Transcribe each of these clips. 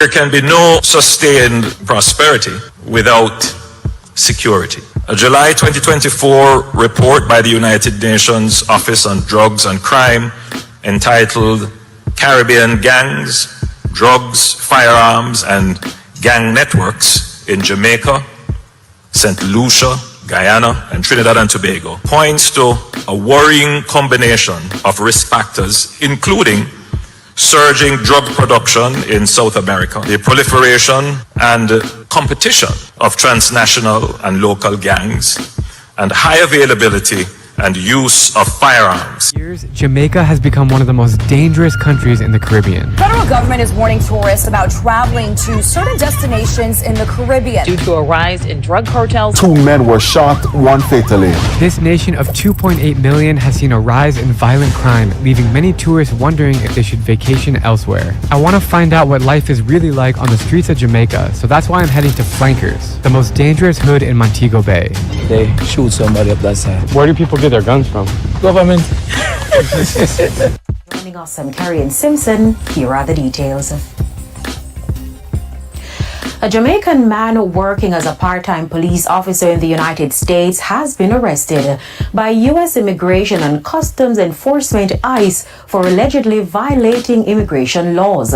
There can be no sustained prosperity without security. A July 2024 report by the United Nations Office on Drugs and Crime entitled Caribbean Gangs, Drugs, Firearms and Gang Networks in Jamaica, St. Lucia, Guyana and Trinidad and Tobago points to a worrying combination of risk factors, including surging drug production in South America, the proliferation and competition of transnational and local gangs, and high availability and use of firearms. Jamaica has become one of the most dangerous countries in the Caribbean. Federal government is warning tourists about traveling to certain destinations in the Caribbean. Due to a rise in drug cartels, 2 men were shot, 1 fatally. This nation of 2.8 million has seen a rise in violent crime, leaving many tourists wondering if they should vacation elsewhere. I want to find out what life is really like on the streets of Jamaica, so that's why I'm heading to Flankers, the most dangerous hood in Montego Bay. They shoot somebody up that side. Where do people get their guns from? Government. Joining us, I'm Carrie Simpson. Here are the details. A Jamaican man working as a part-time police officer in the United States has been arrested by U.S. Immigration and Customs Enforcement ICE for allegedly violating immigration laws.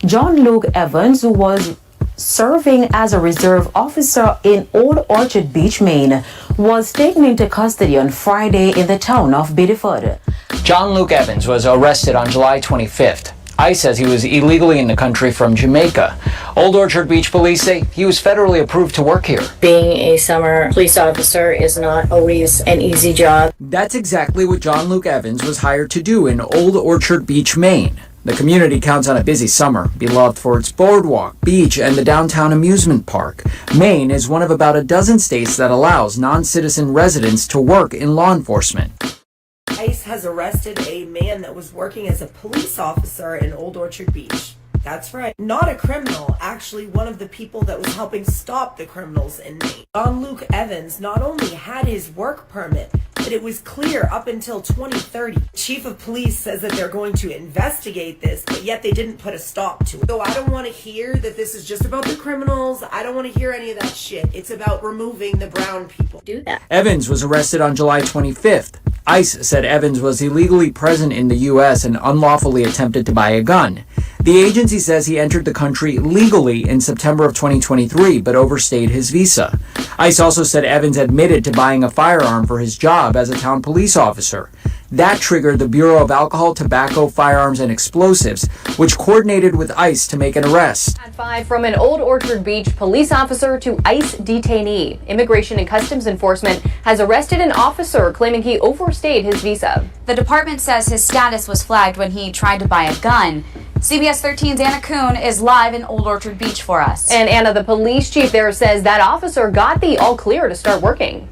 Jon Luke Evans, who was serving as a reserve officer in Old Orchard Beach, Maine, was taken into custody on Friday in the town of Biddeford. Jon Luke Evans was arrested on July 25th. ICE says he was illegally in the country from Jamaica. Old Orchard Beach police say he was federally approved to work here. Being a summer police officer is not always an easy job. That's exactly what Jon Luke Evans was hired to do in Old Orchard Beach, Maine. The community counts on a busy summer, beloved for its boardwalk, beach, and the downtown amusement park. Maine is one of about a dozen states that allows non-citizen residents to work in law enforcement. ICE has arrested a man that was working as a police officer in Old Orchard Beach. That's right. Not a criminal, actually one of the people that was helping stop the criminals in Maine. Jon Luke Evans not only had his work permit, but it was clear up until 2030. Chief of police says that they're going to investigate this, but yet they didn't put a stop to it. So I don't want to hear that this is just about the criminals. I don't want to hear any of that shit. It's about removing the brown people. Do that. Evans was arrested on July 25th. ICE said Evans was illegally present in the U.S. and unlawfully attempted to buy a gun. The agency says he entered the country legally in September of 2023, but overstayed his visa. ICE also said Evans admitted to buying a firearm for his job as a town police officer. That triggered the Bureau of Alcohol, Tobacco, Firearms, and Explosives, which coordinated with ICE to make an arrest. At 5 from an Old Orchard Beach police officer to ICE detainee. Immigration and Customs Enforcement has arrested an officer claiming he overstayed his visa. The department says his status was flagged when he tried to buy a gun. CBS 13's Anna Kuhn is live in Old Orchard Beach for us. And Anna, the police chief there says that officer got the all clear to start working.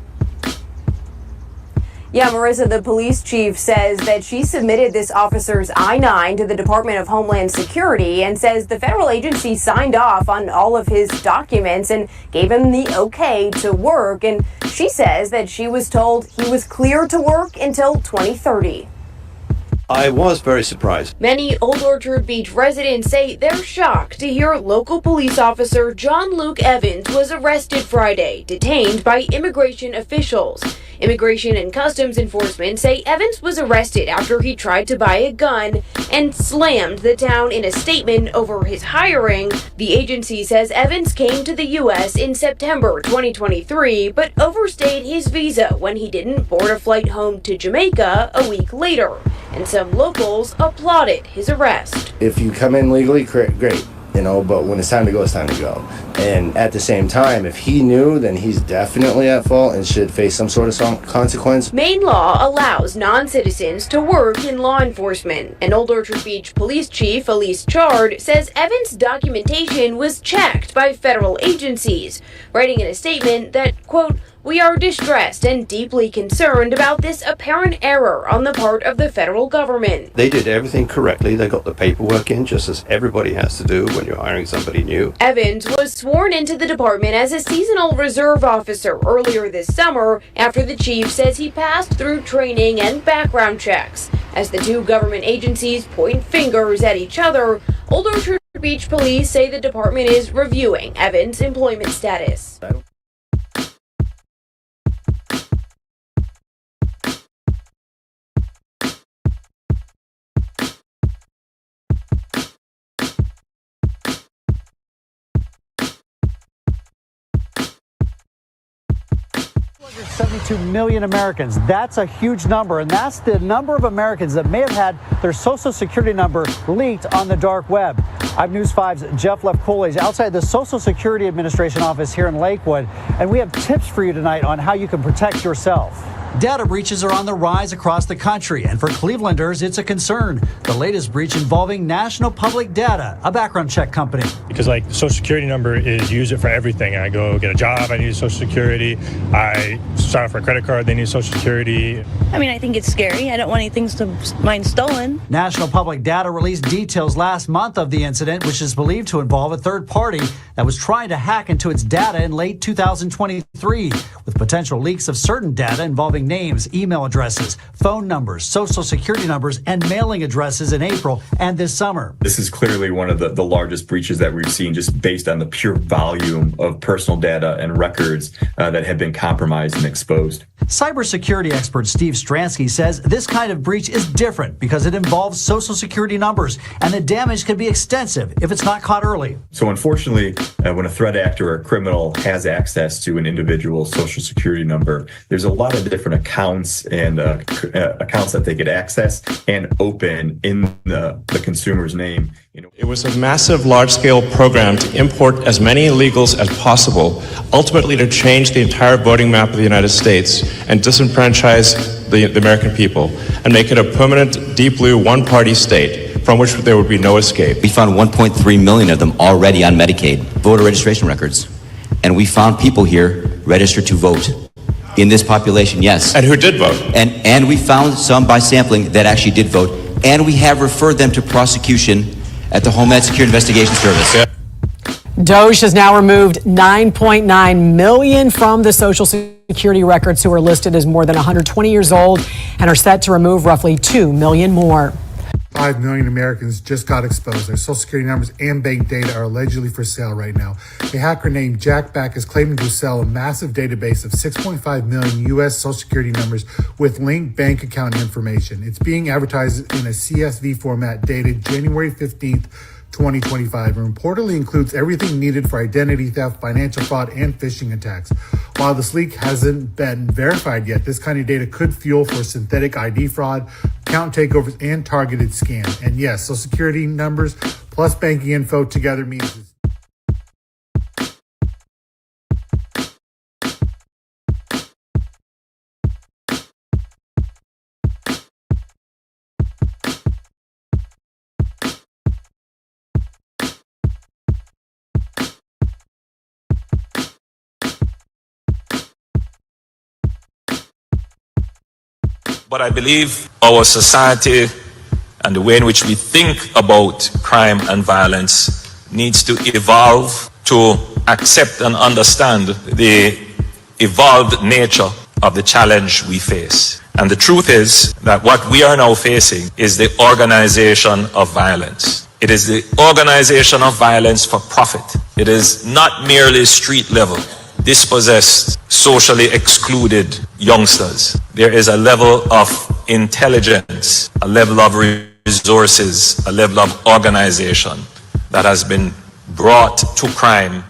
Yeah, Marissa, the police chief says that she submitted this officer's I-9 to the Department of Homeland Security and says the federal agency signed off on all of his documents and gave him the okay to work. And she says that she was told he was clear to work until 2030. I was very surprised. Many Old Orchard Beach residents say they're shocked to hear local police officer Jon Luke Evans was arrested Friday, detained by immigration officials. Immigration and Customs Enforcement say Evans was arrested after he tried to buy a gun and slammed the town in a statement over his hiring. The agency says Evans came to the U.S. in September 2023, but overstayed his visa when he didn't board a flight home to Jamaica a week later. And some locals applauded his arrest. If you come in legally, great, you know, but when it's time to go, it's time to go. And at the same time, if he knew, then he's definitely at fault and should face some sort of consequence. Maine law allows non-citizens to work in law enforcement. And Old Orchard Beach Police Chief Elise Chard says Evans' documentation was checked by federal agencies, writing in a statement that, quote, "We are distressed and deeply concerned about this apparent error on the part of the federal government." They did everything correctly. They got the paperwork in just as everybody has to do when you're hiring somebody new. Evans was sworn into the department as a seasonal reserve officer earlier this summer after the chief says he passed through training and background checks. As the two government agencies point fingers at each other, Old Orchard Beach police say the department is reviewing Evans' employment status. $72 million Americans. That's a huge number, and that's the number of Americans that may have had their Social Security number leaked on the dark web. I'm News 5's Jeff Lefcooley outside the Social Security Administration office here in Lakewood, and we have tips for you tonight on how you can protect yourself. Data breaches are on the rise across the country, and for Clevelanders, it's a concern. The latest breach involving National Public Data, a background check company. Because like the Social Security number is use it for everything. I go get a job, I need Social Security. I sign up for a credit card, they need Social Security. I mean, I think it's scary. I don't want anything mine stolen. National Public Data released details last month of the incident, which is believed to involve a third party that was trying to hack into its data in late 2023, with potential leaks of certain data involving names, email addresses, phone numbers, Social Security numbers, and mailing addresses in April and this summer. This is clearly one of the largest breaches that we've seen, just based on the pure volume of personal data and records that have been compromised and exposed. Cybersecurity expert Steve Stransky says this kind of breach is different because it involves Social Security numbers, and the damage can be extensive if it's not caught early. So unfortunately, when a threat actor or a criminal has access to an individual's Social Security number, there's a lot of different accounts and accounts that they could access and open in the consumer's name. It was a massive, large-scale program to import as many illegals as possible, ultimately to change the entire voting map of the United States and disenfranchise the American people and make it a permanent, deep blue, one-party state from which there would be no escape. We found 1.3 million of them already on Medicaid voter registration records. And we found people here registered to vote. In this population, yes. And who did vote? And we found some by sampling that actually did vote. And we have referred them to prosecution at the Homeland Security Investigation Service. Yeah. DOJ has now removed 9.9 million from the Social Security records who are listed as more than 120 years old and are set to remove roughly 2 million more. 5 million Americans just got exposed. Their Social Security numbers and bank data are allegedly for sale right now. A hacker named Jack Back is claiming to sell a massive database of 6.5 million U.S. Social Security numbers with linked bank account information. It's being advertised in a CSV format dated January 15th, 2025, and reportedly includes everything needed for identity theft, financial fraud, and phishing attacks. While this leak hasn't been verified yet, this kind of data could fuel for synthetic ID fraud, account takeovers, and targeted scams. And yes, Social Security numbers plus banking info together means But I believe our society and the way in which we think about crime and violence needs to evolve to accept and understand the evolved nature of the challenge we face. And the truth is that what we are now facing is the organization of violence. It is the organization of violence for profit. It is not merely street level, dispossessed, socially excluded youngsters. There is a level of intelligence, a level of resources, a level of organization that has been brought to crime.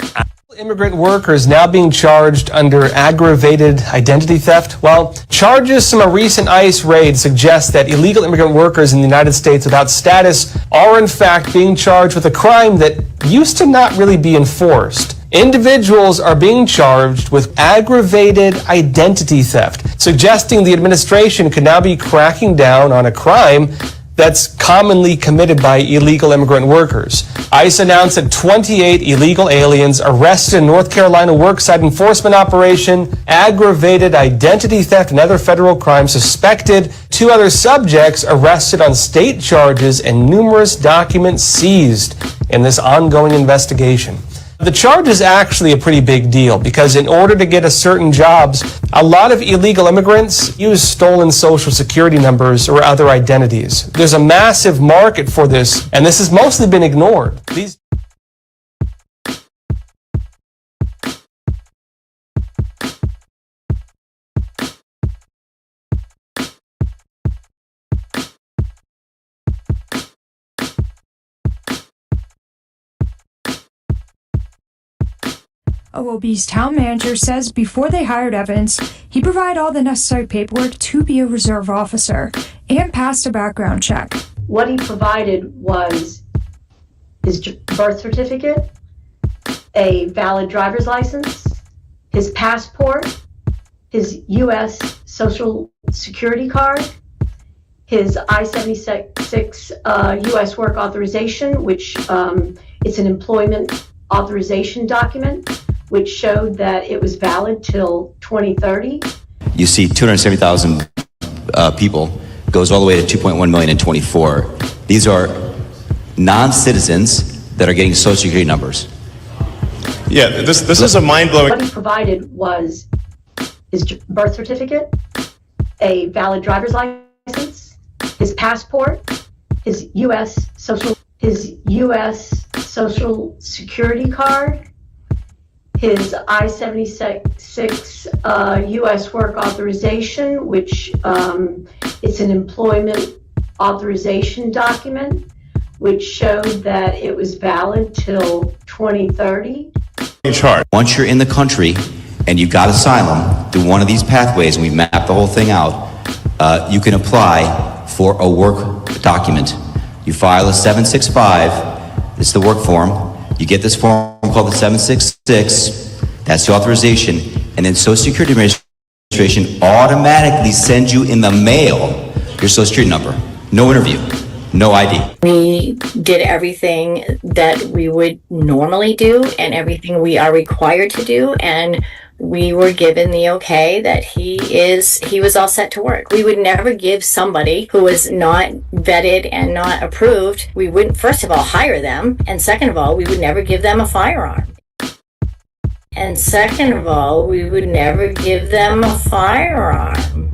Immigrant workers now being charged under aggravated identity theft. Well, charges from a recent ICE raid suggest that illegal immigrant workers in the United States without status are in fact being charged with a crime that used to not really be enforced. Individuals are being charged with aggravated identity theft, suggesting the administration could now be cracking down on a crime that's commonly committed by illegal immigrant workers. ICE announced that 28 illegal aliens arrested in North Carolina worksite enforcement operation, aggravated identity theft, and other federal crimes suspected. 2 other subjects arrested on state charges and numerous documents seized in this ongoing investigation. The charge is actually a pretty big deal because in order to get a certain jobs, a lot of illegal immigrants use stolen social security numbers or other identities. There's a massive market for this, and this has mostly been ignored. These OOB's town manager says before they hired Evans, he provided all the necessary paperwork to be a reserve officer and passed a background check. What he provided was his birth certificate, a valid driver's license, his passport, his U.S. Social Security card, his I-76 U.S. work authorization, which it's an employment authorization document, which showed that it was valid till 2030. You see 270,000 people, goes all the way to 2.1 million in 24. These are non-citizens that are getting social security numbers. Yeah, this is a mind-blowing. What he provided was his birth certificate, a valid driver's license, his passport, his U.S. Social Security card, his I-76 U.S. work authorization, which it's an employment authorization document, which showed that it was valid till 2030. Once you're in the country and you got asylum through one of these pathways, and we mapped the whole thing out, you can apply for a work document. You file a 765, it's the work form. You get this form called the 766, that's the authorization, and then Social Security Administration automatically sends you in the mail your Social Security number. No interview, no ID. We did everything that we would normally do and everything we are required to do, and we were given the okay that he was all set to work. We would never give somebody who was not vetted and not approved, we wouldn't first of all hire them, and second of all, we would never give them a firearm. And second of all, we would never give them a firearm.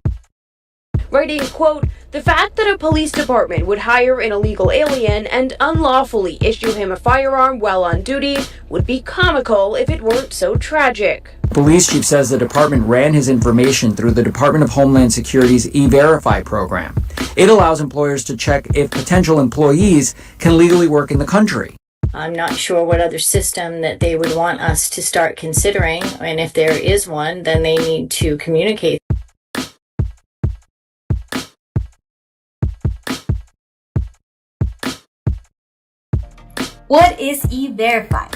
Writing, quote, "The fact that a police department would hire an illegal alien and unlawfully issue him a firearm while on duty would be comical if it weren't so tragic." Police chief says the department ran his information through the Department of Homeland Security's E-Verify program. It allows employers to check if potential employees can legally work in the country. I'm not sure what other system that they would want us to start considering, and if there is one, then they need to communicate. What is E-Verify?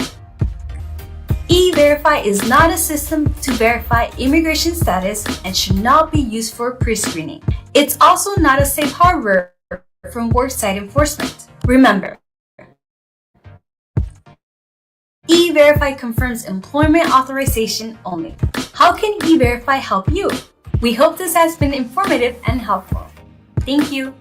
E-Verify is not a system to verify immigration status and should not be used for pre-screening. It's also not a safe harbor from worksite enforcement. Remember, E-Verify confirms employment authorization only. How can E-Verify help you? We hope this has been informative and helpful. Thank you.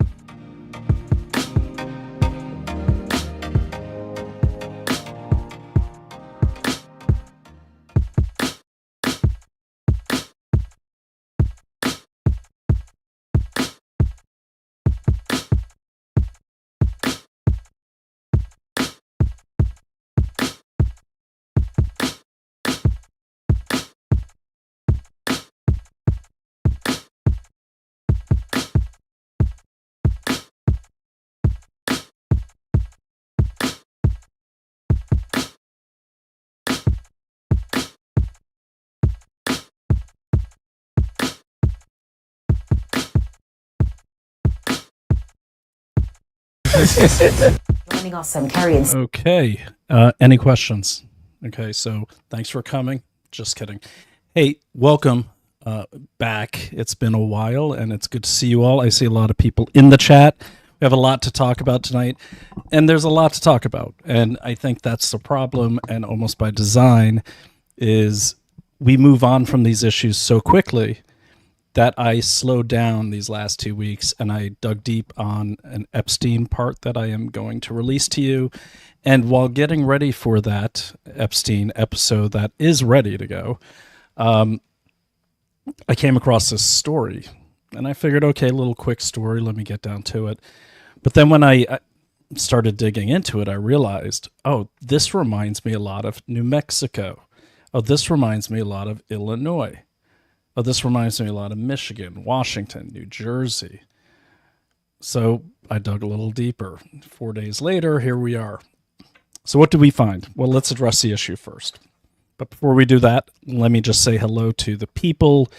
Joining us on Carrie. Okay. Any questions? Okay, so thanks for coming. Just kidding. Hey, welcome back. It's been a while, and it's good to see you all. I see a lot of people in the chat. We have a lot to talk about tonight, and there's a lot to talk about. And I think that's the problem, and almost by design, is we move on from these issues so quickly that I slowed down these last 2 weeks and I dug deep on an Epstein part that I am going to release to you. And while getting ready for that Epstein episode that is ready to go, I came across this story and I figured, okay, little quick story, let me get down to it. But then when I started digging into it, I realized, oh, this reminds me a lot of New Mexico. Oh, this reminds me a lot of Illinois. Oh, this reminds me a lot of Michigan, Washington, New Jersey. So I dug a little deeper. 4 days later, here we are. So what do we find? Well, let's address the issue first. But before we do that, let me just say hello to the people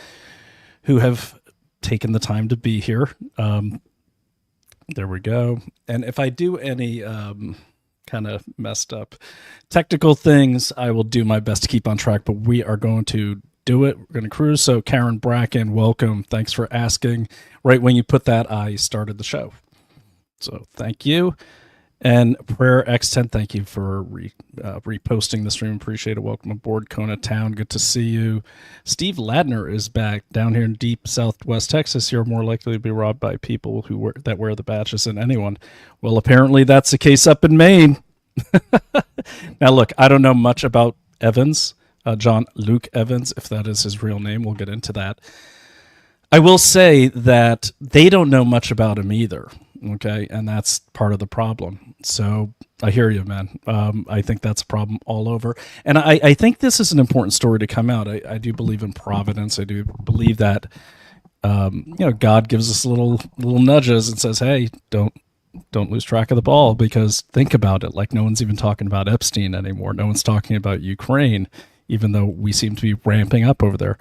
who have taken the time to be here. There we go. And if I do any kind of messed up technical things, I will do my best to keep on track, but we are going to do it. We're going to cruise. So Karen Bracken, welcome. Thanks for asking. Right when you put that, I started the show. So thank you. And Prayer X10, thank you for reposting the stream. Appreciate it. Welcome aboard, Kona Town. Good to see you. Steve Ladner is back down here in deep southwest Texas. You're more likely to be robbed by people who wear the badges than anyone. Well, apparently that's the case up in Maine. Now, look, I don't know much about Evans, Jon Luke Evans, if that is his real name. We'll get into that. I will say that they don't know much about him either. Okay, and that's part of the problem. So I hear you, man. I think that's a problem all over. And I think this is an important story to come out. I do believe in providence. I do believe that God gives us little nudges and says, hey, don't lose track of the ball, because think about it. Like, no one's even talking about Epstein anymore. No one's talking about Ukraine, even though we seem to be ramping up over there.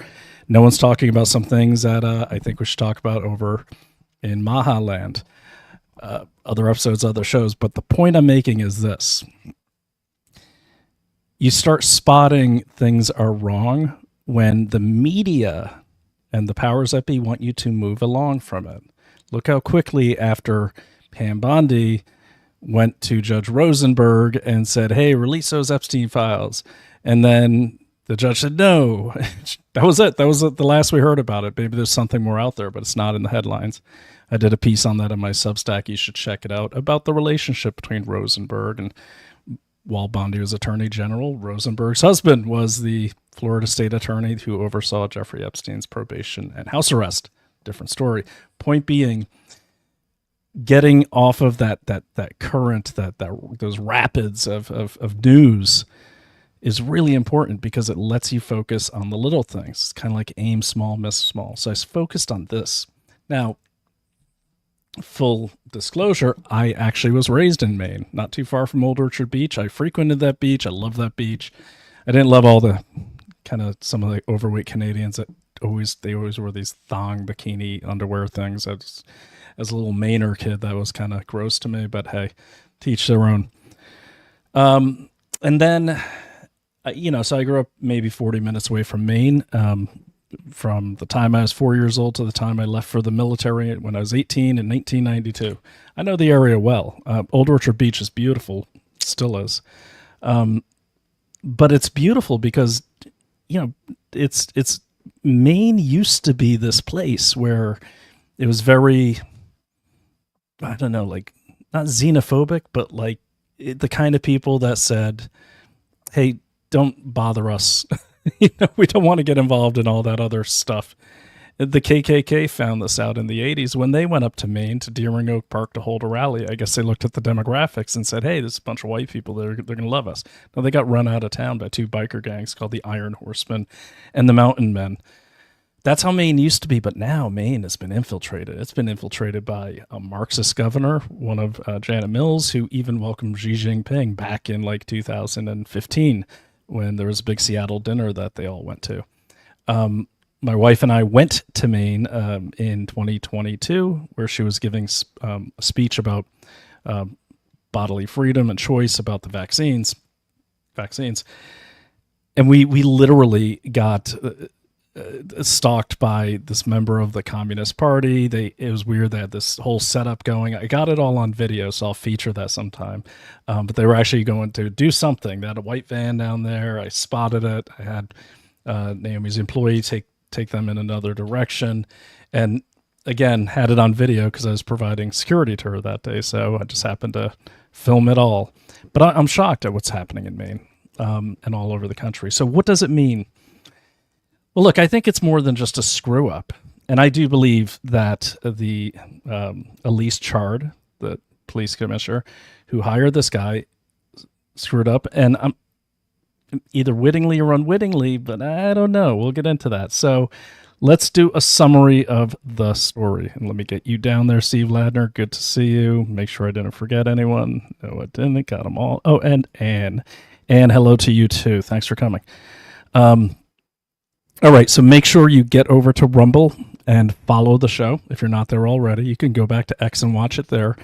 No one's talking about some things that I think we should talk about over in Maha land. Other episodes, other shows. But the point I'm making is this. You start spotting things are wrong when the media and the powers that be want you to move along from it. Look how quickly after Pam Bondi went to Judge Rosenberg and said, hey, release those Epstein files. And then the judge said, no. That was it. That was the last we heard about it. Maybe there's something more out there, but it's not in the headlines. I did a piece on that in my Substack. You should check it out, about the relationship between Rosenberg and, while Bondi was Attorney General, Rosenberg's husband was the Florida state attorney who oversaw Jeffrey Epstein's probation and house arrest. Different story. Point being, getting off of that current, those rapids of news is really important, because it lets you focus on the little things. It's kind of like aim small, miss small. So I focused on this. Now, full disclosure, I actually was raised in Maine, not too far from Old Orchard Beach. I frequented that beach. I love that beach. I didn't love all the some of the overweight Canadians that always wore these thong bikini underwear things. As a little Mainer kid, that was kind of gross to me, but hey, teach their own. And then, so I grew up maybe 40 minutes away from Maine. From the time I was 4 years old to the time I left for the military when I was 18 in 1992. I know the area well. Old Orchard Beach is beautiful, still is. But it's beautiful because, it's Maine used to be this place where it was very, I don't know, like not xenophobic, but like the kind of people that said, hey, don't bother us. We don't want to get involved in all that other stuff. The KKK found this out in the 80s when they went up to Maine, to Deering Oak Park, to hold a rally. I guess they looked at the demographics and said, hey, there's a bunch of white people. They're going to love us. Now, they got run out of town by two biker gangs called the Iron Horsemen and the Mountain Men. That's how Maine used to be, but now Maine has been infiltrated. It's been infiltrated by a Marxist governor, one of Janet Mills, who even welcomed Xi Jinping back in like 2015. When there was a big Seattle dinner that they all went to. My wife and I went to Maine in 2022, where she was giving a speech about bodily freedom and choice, about the vaccines. And we literally got stalked by this member of the Communist Party. It was weird. They had this whole setup going. I got it all on video, so I'll feature that sometime. But they were actually going to do something. They had a white van down there. I spotted it. I had Naomi's employee take take them in another direction. And again, had it on video because I was providing security to her that day. So I just happened to film it all. But I'm shocked at what's happening in Maine and all over the country. So what does it mean? Well, look, I think it's more than just a screw up. And I do believe that the Elise Chard, the police commissioner who hired this guy, screwed up. And I'm either wittingly or unwittingly, but I don't know. We'll get into that. So let's do a summary of the story. And let me get you down there, Steve Ladner. Good to see you. Make sure I didn't forget anyone. No, I didn't. Got them all. Oh, and Anne. Anne, hello to you too. Thanks for coming. All right, so make sure you get over to Rumble and follow the show. If you're not there already, you can go back to X and watch it there.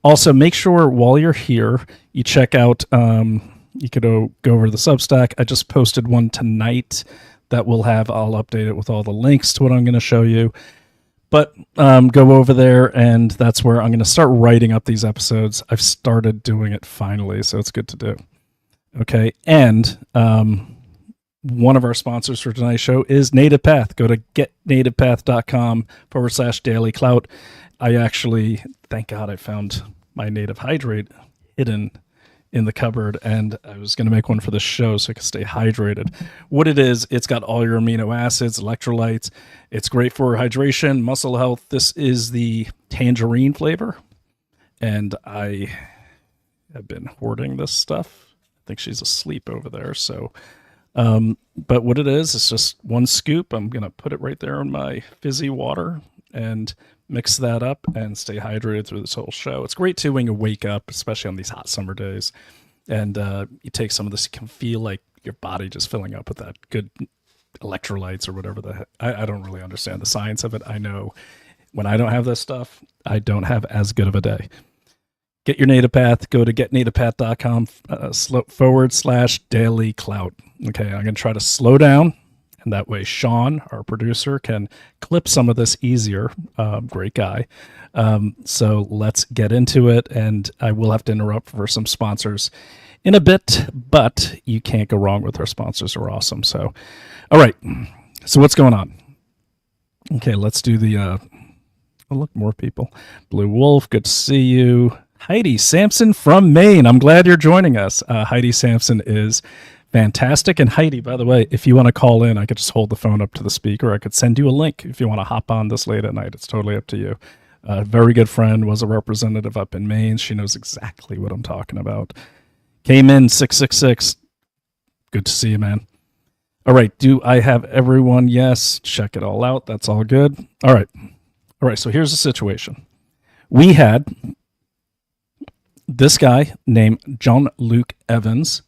Also, make sure while you're here, you check out, you could go over to the Substack. I just posted one tonight that I'll update it with all the links to what I'm going to show you. But go over there, and that's where I'm going to start writing up these episodes. I've started doing it finally, so it's good to do. Okay, and one of our sponsors for tonight's show is Native Path. Go to getnativepath.com/daily clout. I actually, thank God, I found my Native Hydrate hidden in the cupboard, and I was going to make one for the show so I could stay hydrated. What it is, it's got all your amino acids, electrolytes. It's great for hydration, muscle health. This is the tangerine flavor, and I have been hoarding this stuff. I think she's asleep over there, so... but what it is, it's just one scoop. I'm going to put it right there in my fizzy water and mix that up and stay hydrated through this whole show. It's great too when you wake up, especially on these hot summer days, and you take some of this, you can feel like your body just filling up with that good electrolytes or whatever the heck. I don't really understand the science of it. I know when I don't have this stuff, I don't have as good of a day. Get your Native Path. Go to getnativepath.com/daily clout. Okay, I'm going to try to slow down, and that way Sean, our producer, can clip some of this easier. Great guy. So let's get into it, and I will have to interrupt for some sponsors in a bit, but you can't go wrong with our sponsors. They're awesome. So, all right. So what's going on? Okay, let's do the... oh, look, more people. Blue Wolf, good to see you. Heidi Sampson from Maine. I'm glad you're joining us. Heidi Sampson is fantastic. And Heidi, by the way, if you want to call in, I could just hold the phone up to the speaker. I could send you a link if you want to hop on this late at night. It's totally up to you. Very good friend, was a representative up in Maine. She knows exactly what I'm talking about. Came in 666. Good to see you, man. All right. Do I have everyone? Yes. Check it all out. That's all good. All right. All right. So here's the situation. We had this guy named Jon Luke Evans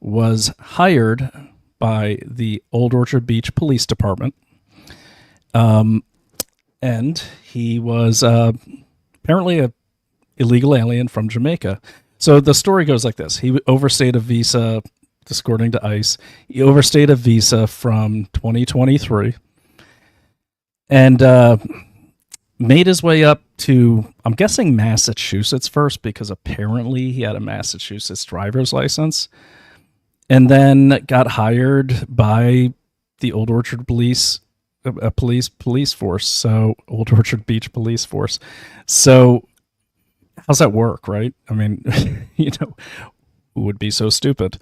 was hired by the Old Orchard Beach Police Department. And he was apparently an illegal alien from Jamaica. So the story goes like this. He overstayed a visa, according to ICE. He overstayed a visa from 2023 and made his way up to, I'm guessing, Massachusetts first, because apparently he had a Massachusetts driver's license, and then got hired by the Old Orchard police force. So Old Orchard Beach police force. So how's that work, right? I mean, who would be so stupid?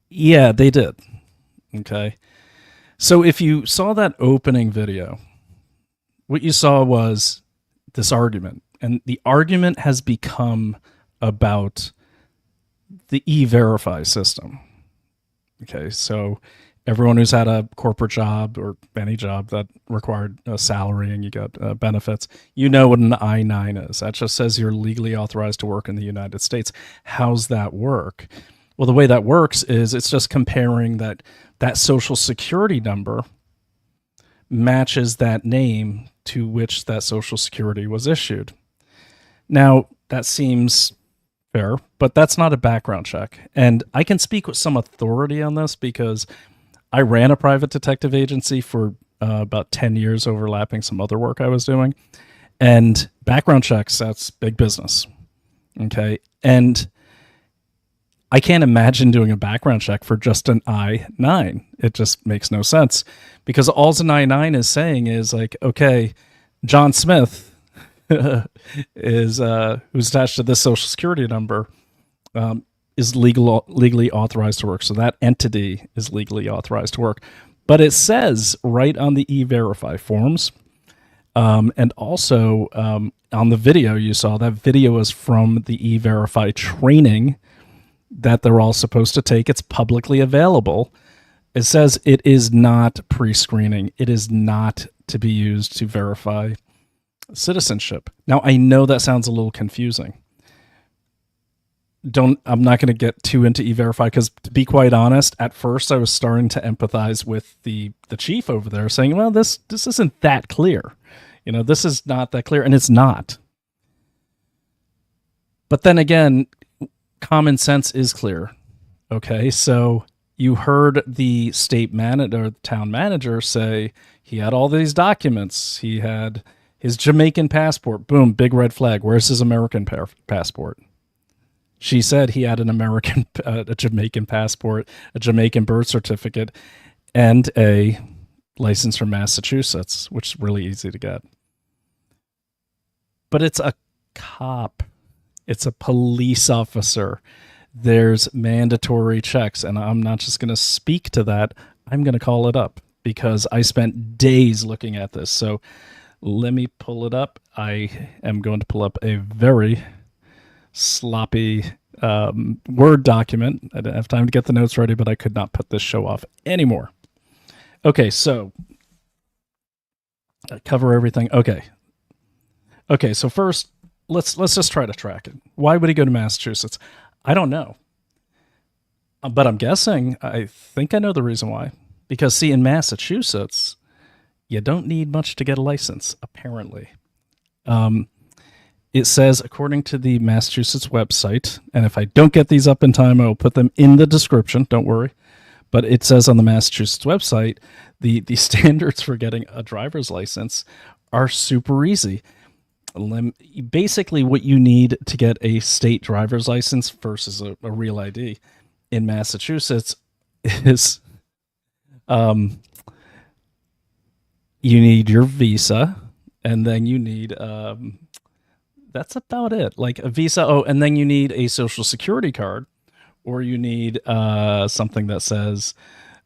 Yeah, they did. Okay. So if you saw that opening video, what you saw was this argument, and the argument has become about the E-Verify system. Okay, so everyone who's had a corporate job or any job that required a salary and you got benefits, you know what an I-9 is. That just says you're legally authorized to work in the United States. How's that work? Well, the way that works is it's just comparing that social security number matches that name to which that social security was issued. Now, that seems fair, but that's not a background check. And I can speak with some authority on this because I ran a private detective agency for about 10 years, overlapping some other work I was doing. And background checks, that's big business. Okay. And I can't imagine doing a background check for just an I-9. It just makes no sense, because all an I-9 is saying is like, okay, John Smith is who's attached to this social security number is legally authorized to work. So that entity is legally authorized to work. But it says right on the E-Verify forms, and also on the video you saw, that video is from the E-Verify training that they're all supposed to take. It's publicly available. It says it is not pre-screening. It is not to be used to verify citizenship. Now, I know that sounds a little confusing. I'm not going to get too into E-Verify, because to be quite honest, at first I was starting to empathize with the chief over there, saying, well, this isn't that clear. You know, this is not that clear, and it's not. But then again, common sense is clear. Okay, so you heard the state manager, or the town manager, say he had all these documents. He had his Jamaican passport. Boom, big red flag. Where's his American passport? She said he had an a Jamaican passport, a Jamaican birth certificate, and a license from Massachusetts, which is really easy to get. But it's a cop. It's a police officer. There's mandatory checks, and I'm not just going to speak to that. I'm going to call it up, because I spent days looking at this. So let me pull it up. I am going to pull up a very sloppy Word document. I didn't have time to get the notes ready, but I could not put this show off anymore. Okay, so I cover everything. Okay, so first, let's just try to track it. Why would he go to Massachusetts? I don't know. But I'm guessing, I think I know the reason why. Because, see, in Massachusetts, you don't need much to get a license, apparently. It says, according to the Massachusetts website, and if I don't get these up in time, I will put them in the description, don't worry. But it says on the Massachusetts website, the standards for getting a driver's license are super easy. Basically, what you need to get a state driver's license versus a real ID in Massachusetts is you need your visa, and then you need that's about it. Like a visa, and then you need a social security card, or you need something that says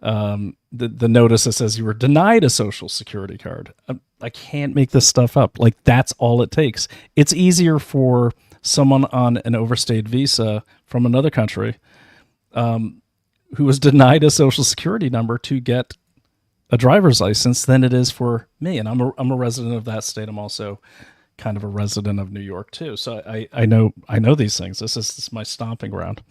the notice that says you were denied a social security card. I can't make this stuff up. Like, that's all it takes. It's easier for someone on an overstayed visa from another country who was denied a social security number to get a driver's license than it is for me. And I'm a resident of that state. I'm also kind of a resident of New York too. So I know these things. This is my stomping ground.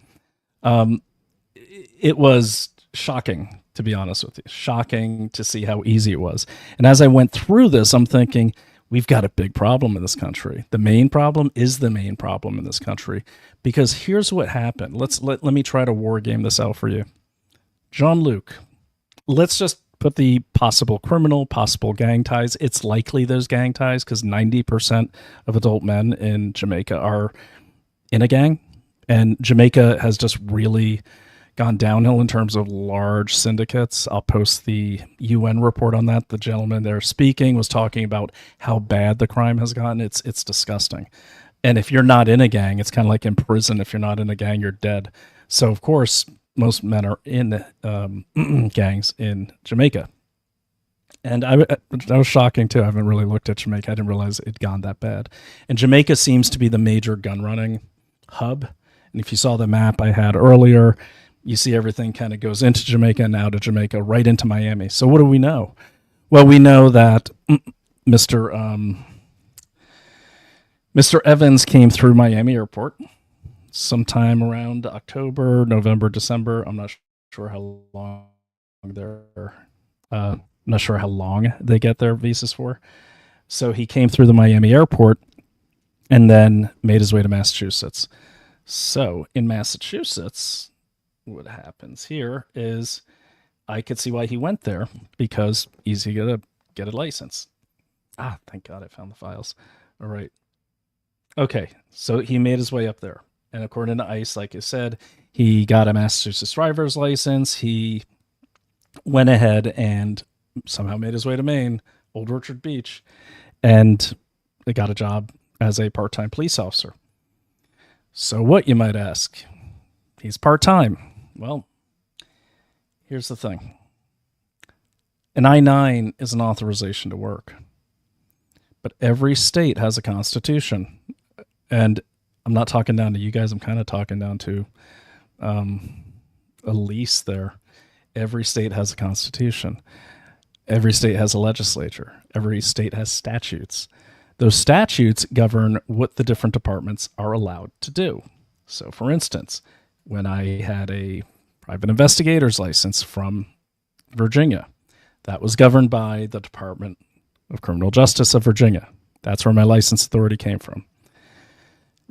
It was shocking, to be honest with you. Shocking to see how easy it was. And as I went through this, I'm thinking, we've got a big problem in this country. The main problem is the main problem in this country. Because here's what happened. Let me try to war game this out for you. Jon Luke, let's just put the possible criminal, possible gang ties. It's likely there's gang ties, because 90% of adult men in Jamaica are in a gang. And Jamaica has just really gone downhill in terms of large syndicates. I'll post the UN report on that. The gentleman there speaking was talking about how bad the crime has gotten. It's disgusting. And if you're not in a gang, it's kind of like in prison. If you're not in a gang, you're dead. So, of course, most men are in gangs in Jamaica. And that was shocking, too. I haven't really looked at Jamaica. I didn't realize it'd gone that bad. And Jamaica seems to be the major gun running hub. And if you saw the map I had earlier, you see everything kind of goes into Jamaica and out of Jamaica, right into Miami. So what do we know? Well, we know that Mr. Evans came through Miami Airport sometime around October, November, December. I'm not sure how long they get their visas for. So he came through the Miami Airport and then made his way to Massachusetts. So in Massachusetts, what happens here is I could see why he went there, because easy to get a license. Thank God I found the files. All right. Okay, so he made his way up there. And according to ICE, like I said, he got a Massachusetts driver's license. He went ahead and somehow made his way to Maine, Old Orchard Beach, and they got a job as a part-time police officer. So what, you might ask? He's part-time. Well, here's the thing. An I-9 is an authorization to work. But every state has a constitution. And I'm not talking down to you guys. I'm kind of talking down to Elise there. Every state has a constitution. Every state has a legislature. Every state has statutes. Those statutes govern what the different departments are allowed to do. So, for instance, when I had a private investigator's license from Virginia, that was governed by the Department of Criminal Justice of Virginia. That's where my license authority came from.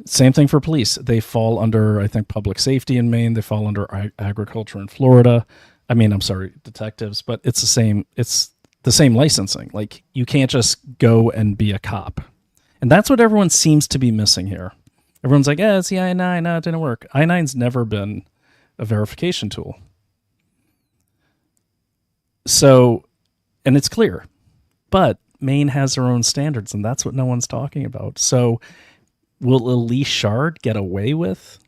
Same thing for police. They fall under, I think, public safety in Maine. They fall under agriculture in Florida. Detectives, but it's the same licensing. Like, you can't just go and be a cop. And that's what everyone seems to be missing here. Everyone's like, it's the I-9. No, it didn't work. I-9's never been a verification tool. So, and it's clear. But Maine has their own standards, and that's what no one's talking about. So, will Elise Shard get away with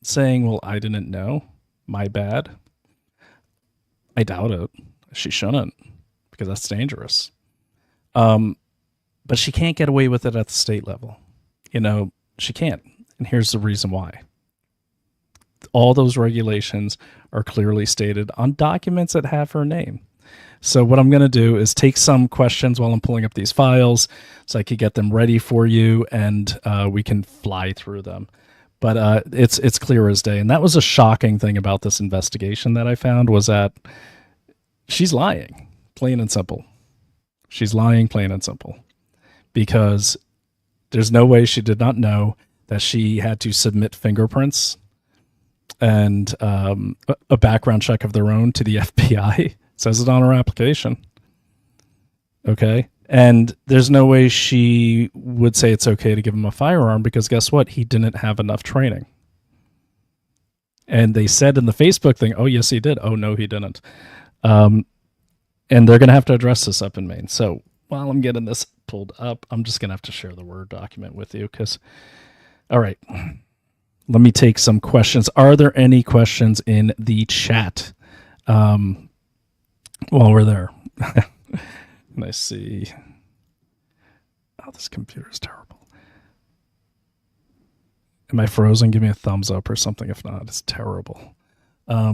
saying, well, I didn't know, my bad? I doubt it. She shouldn't, because that's dangerous. But she can't get away with it at the state level. She can't. And here's the reason why. All those regulations are clearly stated on documents that have her name. So what I'm going to do is take some questions while I'm pulling up these files so I can get them ready for you, and we can fly through them. But it's clear as day. And that was a shocking thing about this investigation that I found, was that she's lying, plain and simple. She's lying, plain and simple. Because there's no way she did not know that she had to submit fingerprints and a background check of their own to the FBI. It says it on her application. Okay? And there's no way she would say it's okay to give him a firearm, because guess what? He didn't have enough training. And they said in the Facebook thing, oh, yes, he did. Oh, no, he didn't. And they're going to have to address this up in Maine. So while I'm getting this pulled up, I'm just going to have to share the Word document with you because, all right, let me take some questions. Are there any questions in the chat while we're there? And I see, oh, this computer is terrible. Am I frozen? Give me a thumbs up or something. If not, it's terrible. Okay.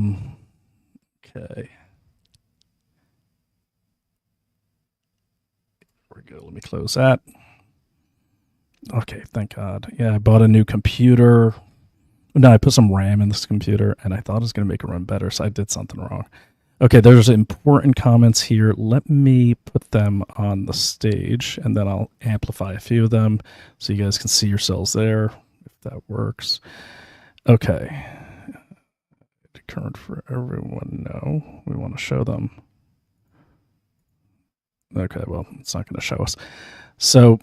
There we go. Let me close that. Okay, thank God. Yeah, I bought a new computer. No, I put some RAM in this computer, and I thought it was going to make it run better, so I did something wrong. Okay, there's important comments here. Let me put them on the stage, and then I'll amplify a few of them so you guys can see yourselves there, if that works. Okay. Current for everyone, no. We want to show them. Okay, well, it's not going to show us. So,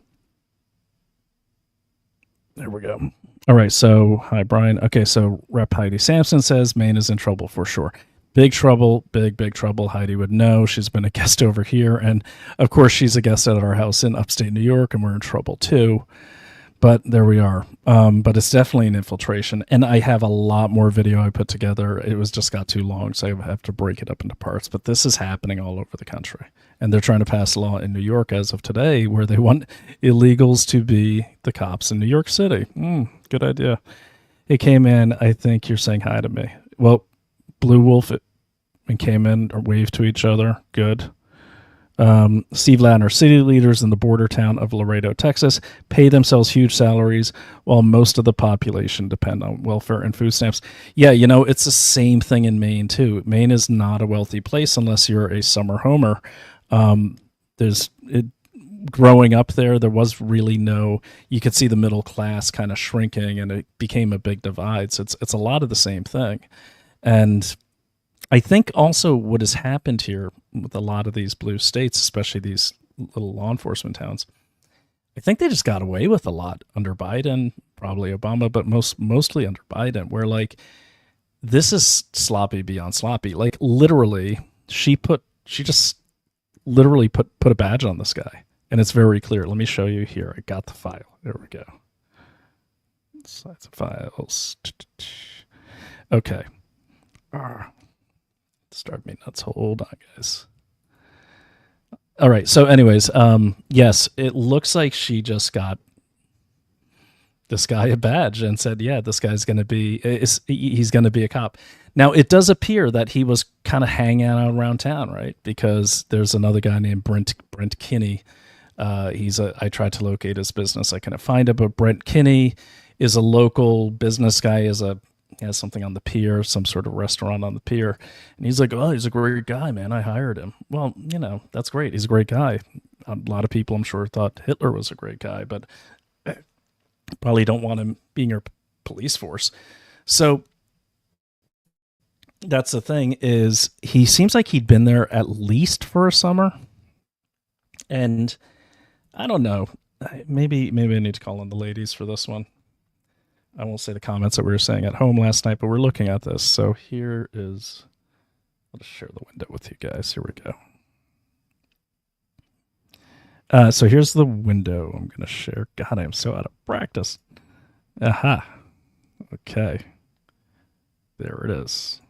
there we go. All right, so, hi, Brian. Okay, so Rep. Heidi Sampson says Maine is in trouble for sure. Big trouble, big trouble. Heidi would know. She's been a guest over here. And, of course, she's a guest at our house in upstate New York, and we're in trouble, too. But there we are. But it's definitely an infiltration. And I have a lot more video I put together. It was just got too long, so I have to break it up into parts. But this is happening all over the country. And they're trying to pass a law in New York as of today where they want illegals to be the cops in New York City. Good idea. It came in. I think you're saying hi to me. Well, Blue Wolf and came in or waved to each other. Good. Steve Ladner, city leaders in the border town of Laredo, Texas, pay themselves huge salaries while most of the population depend on welfare and food stamps. Yeah, you know, it's the same thing in Maine, too. Maine is not a wealthy place unless you're a summer homer. Growing up there was really no, you could see the middle class kind of shrinking, and it became a big divide. So it's a lot of the same thing. And I think also what has happened here with a lot of these blue states, especially these little law enforcement towns, I think they just got away with a lot under Biden probably Obama, but mostly under Biden, where like this is sloppy beyond sloppy. Like literally, she just literally put a badge on this guy, and it's very clear. Let me show you here. I got the file. There we go. Size of files. Okay. Start me nuts. Hold on, guys. All right. So, anyways, yes, it looks like she just got this guy a badge and said, "Yeah, this guy's going to be he's going to be a cop." Now, it does appear that he was kind of hanging out around town, right? Because there's another guy named Brent Kinney. I tried to locate his business. I couldn't find it, but Brent Kinney is a local business guy. He has something on the pier, some sort of restaurant on the pier. And he's like, "Oh, he's a great guy, man. I hired him." Well, that's great. He's a great guy. A lot of people, I'm sure, thought Hitler was a great guy, but probably don't want him being your police force. So that's the thing, is he seems like he'd been there at least for a summer. And I don't know. Maybe I need to call on the ladies for this one. I won't say the comments that we were saying at home last night, but we're looking at this. So here is, I'll just share the window with you guys. Here we go. So here's the window I'm going to share. God, I am so out of practice. Aha. Okay. There it is.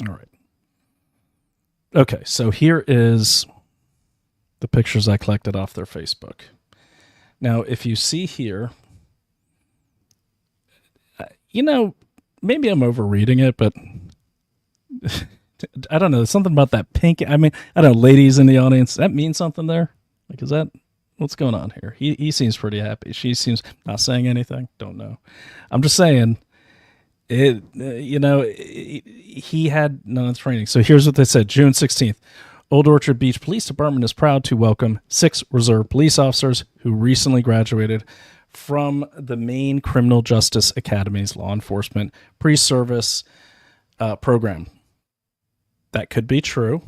All right. Okay, so here is the pictures I collected off their Facebook. Now, if you see here, maybe I'm overreading it, but I don't know. There's something about that pink. I mean, I don't know, ladies in the audience, that means something there? Like, is that, what's going on here? He seems pretty happy. She seems not saying anything. Don't know. I'm just saying, he had none of the training. So here's what they said. June 16th. Old Orchard Beach Police Department is proud to welcome 6 reserve police officers who recently graduated from the Maine Criminal Justice Academy's law enforcement pre-service program. That could be true.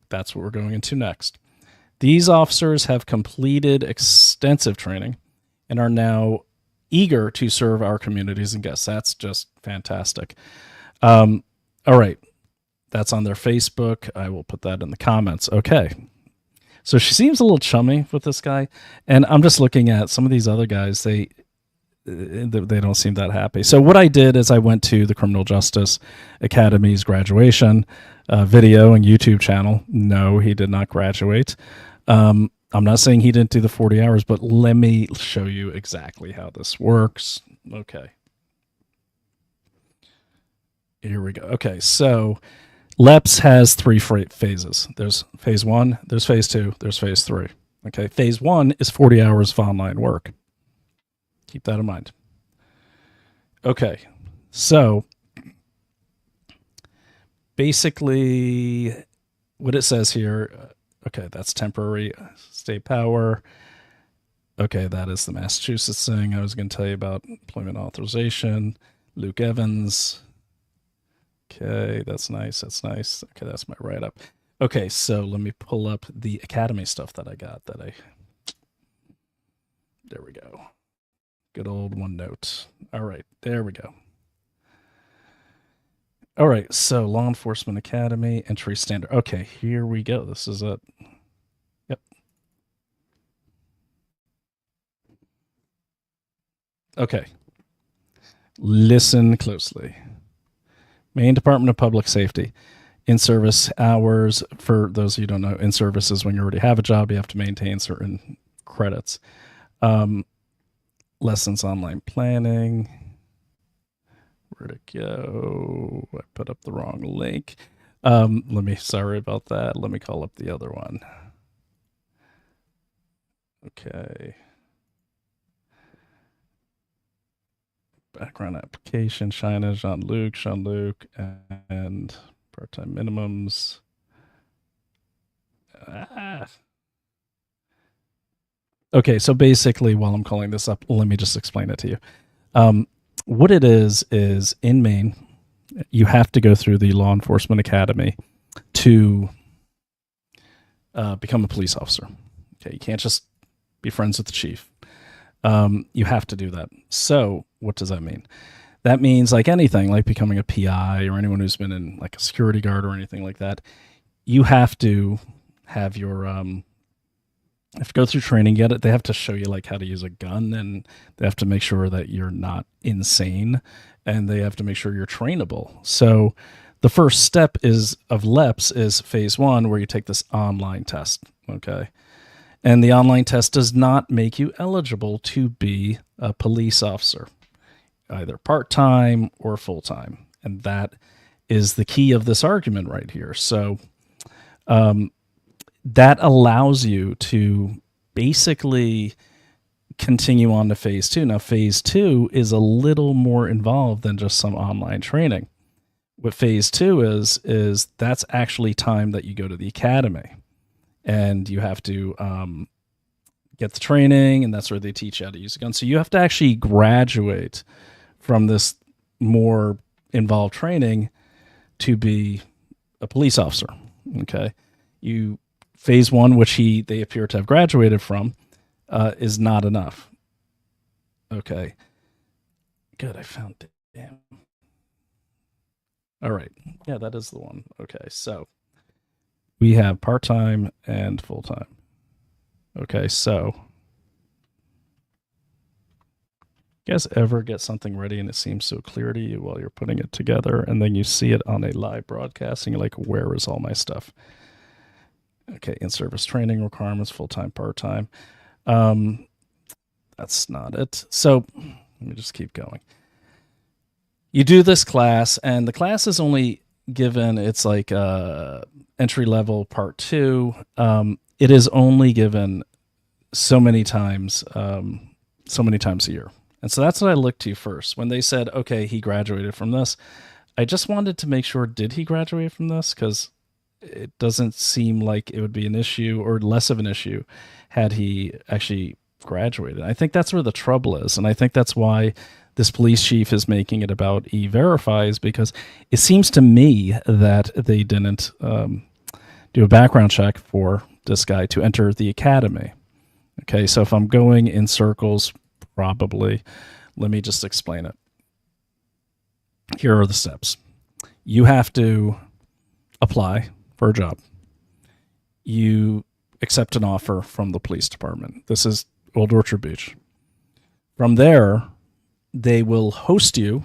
That's what we're going into next. These officers have completed extensive training and are now eager to serve our communities and guests. That's just fantastic. All right. That's on their Facebook. I will put that in the comments. Okay. So she seems a little chummy with this guy. And I'm just looking at some of these other guys. They don't seem that happy. So what I did is I went to the Criminal Justice Academy's graduation video and YouTube channel. No, he did not graduate. I'm not saying he didn't do the 40 hours, but let me show you exactly how this works. Okay. Here we go. Okay, so LEPS has 3 phases. There's phase 1, there's phase 2, there's phase 3. Okay, phase 1 is 40 hours of online work. Keep that in mind. Okay, so basically what it says here, okay, that's temporary state power. Okay, that is the Massachusetts thing. I was going to tell you about employment authorization. Luke Evans. Okay, that's nice. That's nice. Okay, that's my write-up. Okay, so let me pull up the Academy stuff that I got. There we go. Good old OneNote. All right, there we go. All right, so Law Enforcement Academy, entry standard. Okay, here we go. This is it. Yep. Okay. Listen closely. Maine Department of Public Safety. In-service hours, for those of you who don't know, in-service is when you already have a job, you have to maintain certain credits. Lessons online planning. Where'd it go? I put up the wrong link. Sorry about that. Let me call up the other one. Okay. Background application, China, Jon Luke, and part-time minimums. Okay, so basically, while I'm calling this up, let me just explain it to you. What it is in Maine, you have to go through the Law Enforcement Academy to become a police officer. Okay, you can't just be friends with the chief. You have to do that. So what does that mean? That means like anything, like becoming a PI or anyone who's been in like a security guard or anything like that, you have to have your, have to go through training, get it. They have to show you like how to use a gun, and they have to make sure that you're not insane, and they have to make sure you're trainable. So the first step of LEPS is phase 1, where you take this online test. Okay. And the online test does not make you eligible to be a police officer, either part-time or full-time. And that is the key of this argument right here. So that allows you to basically continue on to phase 2. Now, phase 2 is a little more involved than just some online training. What phase 2 is that's actually time that you go to the academy, and you have to get the training, and that's where they teach you how to use a gun. So you have to actually graduate from this more involved training to be a police officer. Okay. Phase 1, which they appear to have graduated from, is not enough. Okay. Good. I found it. Damn. All right. Yeah, that is the one. Okay. So we have part-time and full-time. Okay. So you guys ever get something ready and it seems so clear to you while you're putting it together, and then you see it on a live broadcast and you're like, where is all my stuff? Okay, in-service training requirements, full-time, part-time. That's not it. So let me just keep going. You do this class, and the class is only given, it's like entry-level part 2. It is only given so many times a year. And so that's what I looked to first. When they said, okay, he graduated from this, I just wanted to make sure, did he graduate from this? Because it doesn't seem like it would be an issue, or less of an issue, had he actually graduated. I think that's where the trouble is, and I think that's why this police chief is making it about E-Verify, is because it seems to me that they didn't do a background check for this guy to enter the academy. Okay, so if I'm going in circles, probably, let me just explain it. Here are the steps. You have to apply for a job. You accept an offer from the police department. This is Old Orchard Beach. From there, they will host you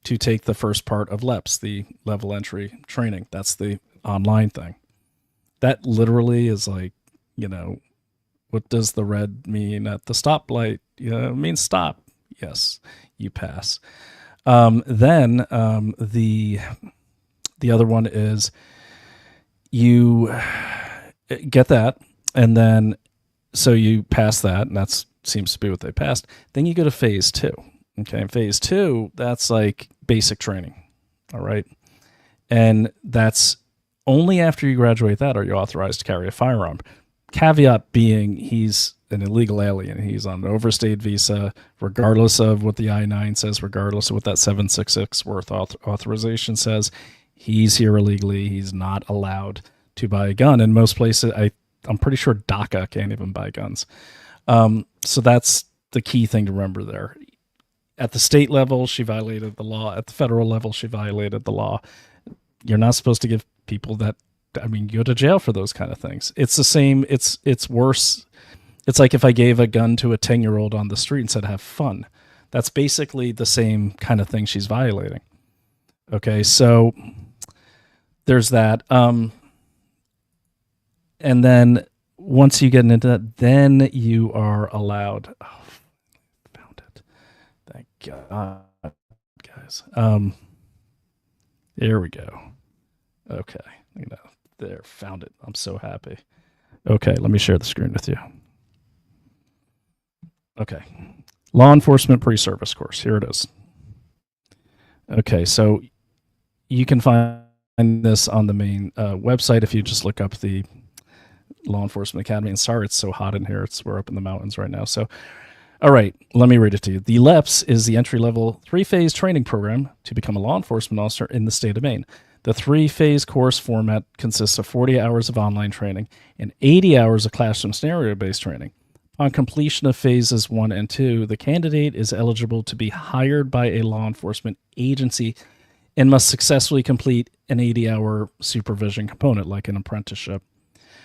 to take the first part of LEPS, the level entry training. That's the online thing. That literally is like, what does the red mean at the stoplight? It means stop. Yes, you pass. Then the other one is you get that, and then so you pass that, and that seems to be what they passed. Then you go to phase 2. Okay, in phase 2, that's like basic training. All right, and that's only after you graduate that are you authorized to carry a firearm. Caveat being, he's an illegal alien. He's on an overstayed visa, regardless of what the I-9 says, regardless of what that 766 worth authorization says. He's here illegally. He's not allowed to buy a gun. In most places, I'm pretty sure DACA can't even buy guns. So that's the key thing to remember there. At the state level, she violated the law. At the federal level, she violated the law. You're not supposed to give people that, you go to jail for those kind of things. It's the same. It's worse. It's like if I gave a gun to a 10-year-old on the street and said, have fun. That's basically the same kind of thing she's violating. Okay, so there's that. And then once you get into that, then you are allowed. Oh, found it. Thank God, guys. There we go. Okay, there, found it. I'm so happy. Okay, let me share the screen with you. Okay, law enforcement pre-service course. Here it is. Okay, so you can find this on the main website if you just look up the Law Enforcement Academy. And sorry, it's so hot in here. We're up in the mountains right now. So, all right, let me read it to you. The LEPS is the entry-level 3-phase training program to become a law enforcement officer in the state of Maine. The 3-phase course format consists of 40 hours of online training and 80 hours of classroom scenario-based training. On completion of phases 1 and 2, the candidate is eligible to be hired by a law enforcement agency and must successfully complete an 80-hour supervision component, like an apprenticeship.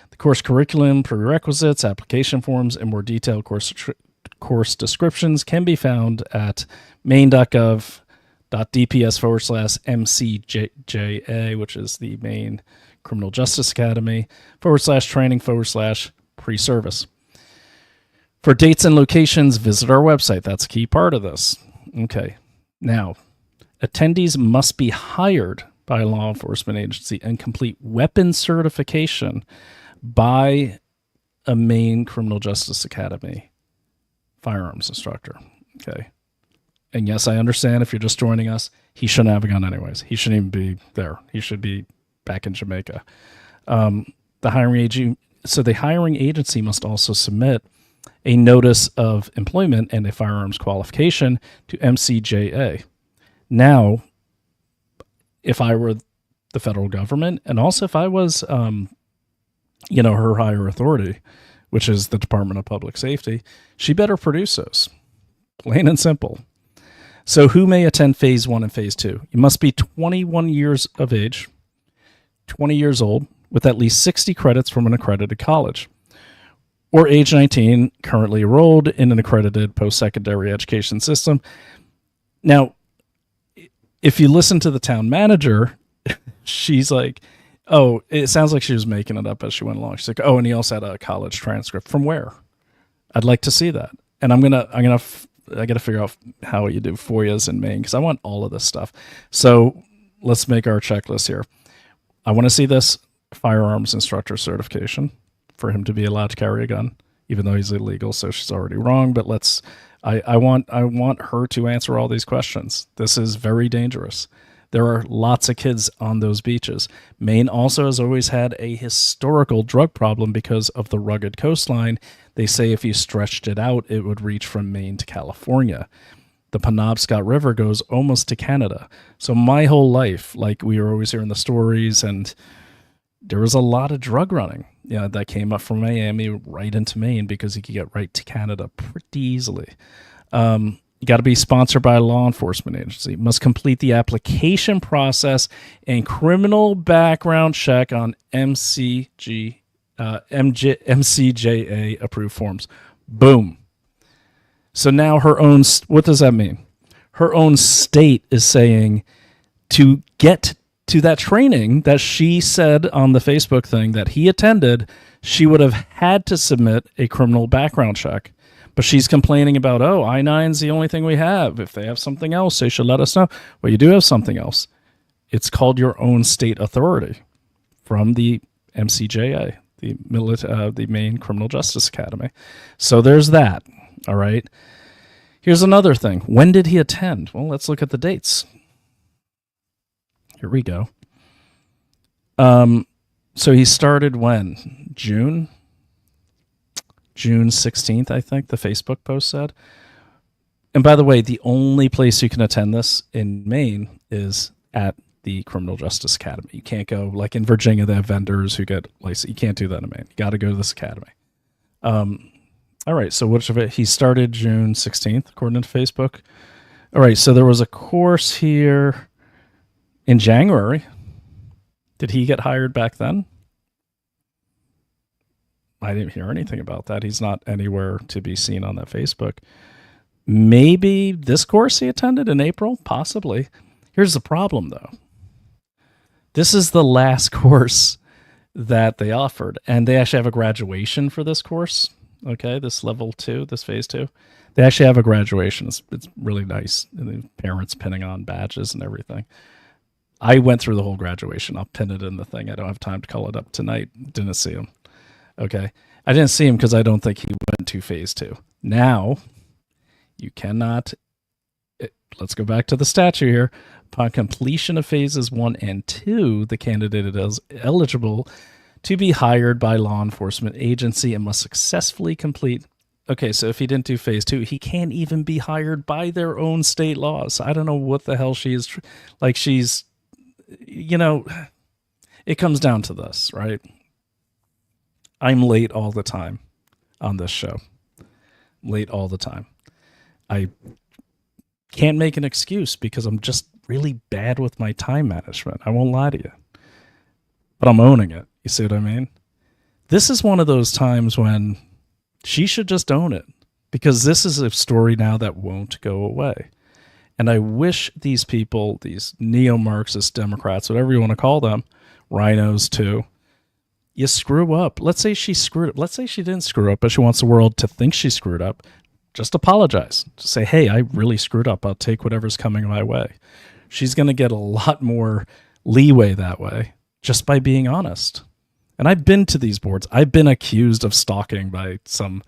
The course curriculum, prerequisites, application forms, and more detailed course descriptions can be found at maine.gov.dps/MCJA, which is the Maine Criminal Justice Academy, /training/pre-service. For dates and locations, visit our website. That's a key part of this. Okay. Now, attendees must be hired by a law enforcement agency and complete weapons certification by a Maine Criminal Justice Academy firearms instructor. Okay. And yes, I understand if you're just joining us, he shouldn't have a gun anyways. He shouldn't even be there. He should be back in Jamaica. The hiring agency must also submit a notice of employment and a firearms qualification to MCJA. Now, if I were the federal government, and also if I was, her higher authority, which is the Department of Public Safety, she better produce those. Plain and simple. So who may attend phase 1 and phase 2? You must be 21 years of age, 20 years old, with at least 60 credits from an accredited college, or age 19, currently enrolled in an accredited post-secondary education system. Now, if you listen to the town manager, she's like, oh, it sounds like she was making it up as she went along. She's like, oh, and he also had a college transcript. From where? I'd like to see that. And I got to figure out how you do FOIAs in Maine, because I want all of this stuff. So let's make our checklist here. I want to see this firearms instructor certification for him to be allowed to carry a gun, even though he's illegal. So she's already wrong. But I want her to answer all these questions. This is very dangerous. There are lots of kids on those beaches. Maine also has always had a historical drug problem because of the rugged coastline. They say if you stretched it out, it would reach from Maine to California. The Penobscot River goes almost to Canada. So my whole life, like we were always hearing the stories, and there was a lot of drug running, that came up from Miami right into Maine because you could get right to Canada pretty easily. You got to be sponsored by a law enforcement agency. Must complete the application process and criminal background check on MCJA approved forms. Boom. So now what does that mean? Her own state is saying to get to that training that she said on the Facebook thing that he attended, she would have had to submit a criminal background check. But she's complaining about, I-9 is the only thing we have. If they have something else, they should let us know. Well, you do have something else. It's called your own state authority from the MCJA, the Maine Criminal Justice Academy. So there's that. All right. Here's another thing. When did he attend? Well, let's look at the dates. Here we go. So he started when? June 16th, I think, the Facebook post said. And by the way, the only place you can attend this in Maine is at the Criminal Justice Academy. You can't go, like in Virginia, they have vendors who get licensed. You can't do that in Maine. You got to go to this academy. All right, so he started June 16th, according to Facebook. All right, so there was a course here in January. Did he get hired back then? I didn't hear anything about that. He's not anywhere to be seen on that Facebook. Maybe this course he attended in April? Possibly. Here's the problem, though. This is the last course that they offered, and they actually have a graduation for this course. Okay, this level 2, this phase 2. They actually have a graduation. It's really nice. And the parents pinning on badges and everything. I went through the whole graduation. I'll pin it in the thing. I don't have time to call it up tonight. Didn't see him. Okay. I didn't see him because I don't think he went to phase 2. Now, you cannot, let's go back to the statute here. Upon completion of phases 1 and 2, the candidate is eligible to be hired by law enforcement agency and must successfully complete. Okay, so if he didn't do phase 2, he can't even be hired by their own state laws. I don't know what the hell she is, she's, it comes down to this, right? I'm late all the time on this show. late all the time. I can't make an excuse because I'm just really bad with my time management. I won't lie to you. But I'm owning it. You see what I mean? This is one of those times when she should just own it, because this is a story now that won't go away. And I wish these people, these neo-Marxist Democrats, whatever you want to call them, rhinos too, you screw up. Let's say she screwed up. Let's say she didn't screw up, but she wants the world to think she screwed up. Just apologize. Just say, hey, I really screwed up. I'll take whatever's coming my way. She's going to get a lot more leeway that way just by being honest. And I've been to these boards. I've been accused of stalking by some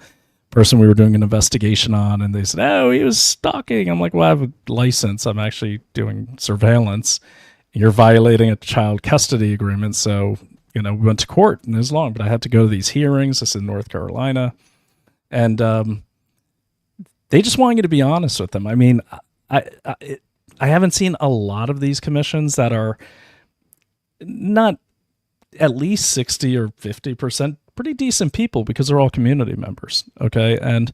person we were doing an investigation on, and they said, oh, he was stalking. I'm like, well, I have a license. I'm actually doing surveillance. You're violating a child custody agreement. So, we went to court, and it was long, but I had to go to these hearings. This is in North Carolina. And they just want you to be honest with them. I mean, I haven't seen a lot of these commissions that are not at least 60 or 50% pretty decent people, because they're all community members. Okay. And,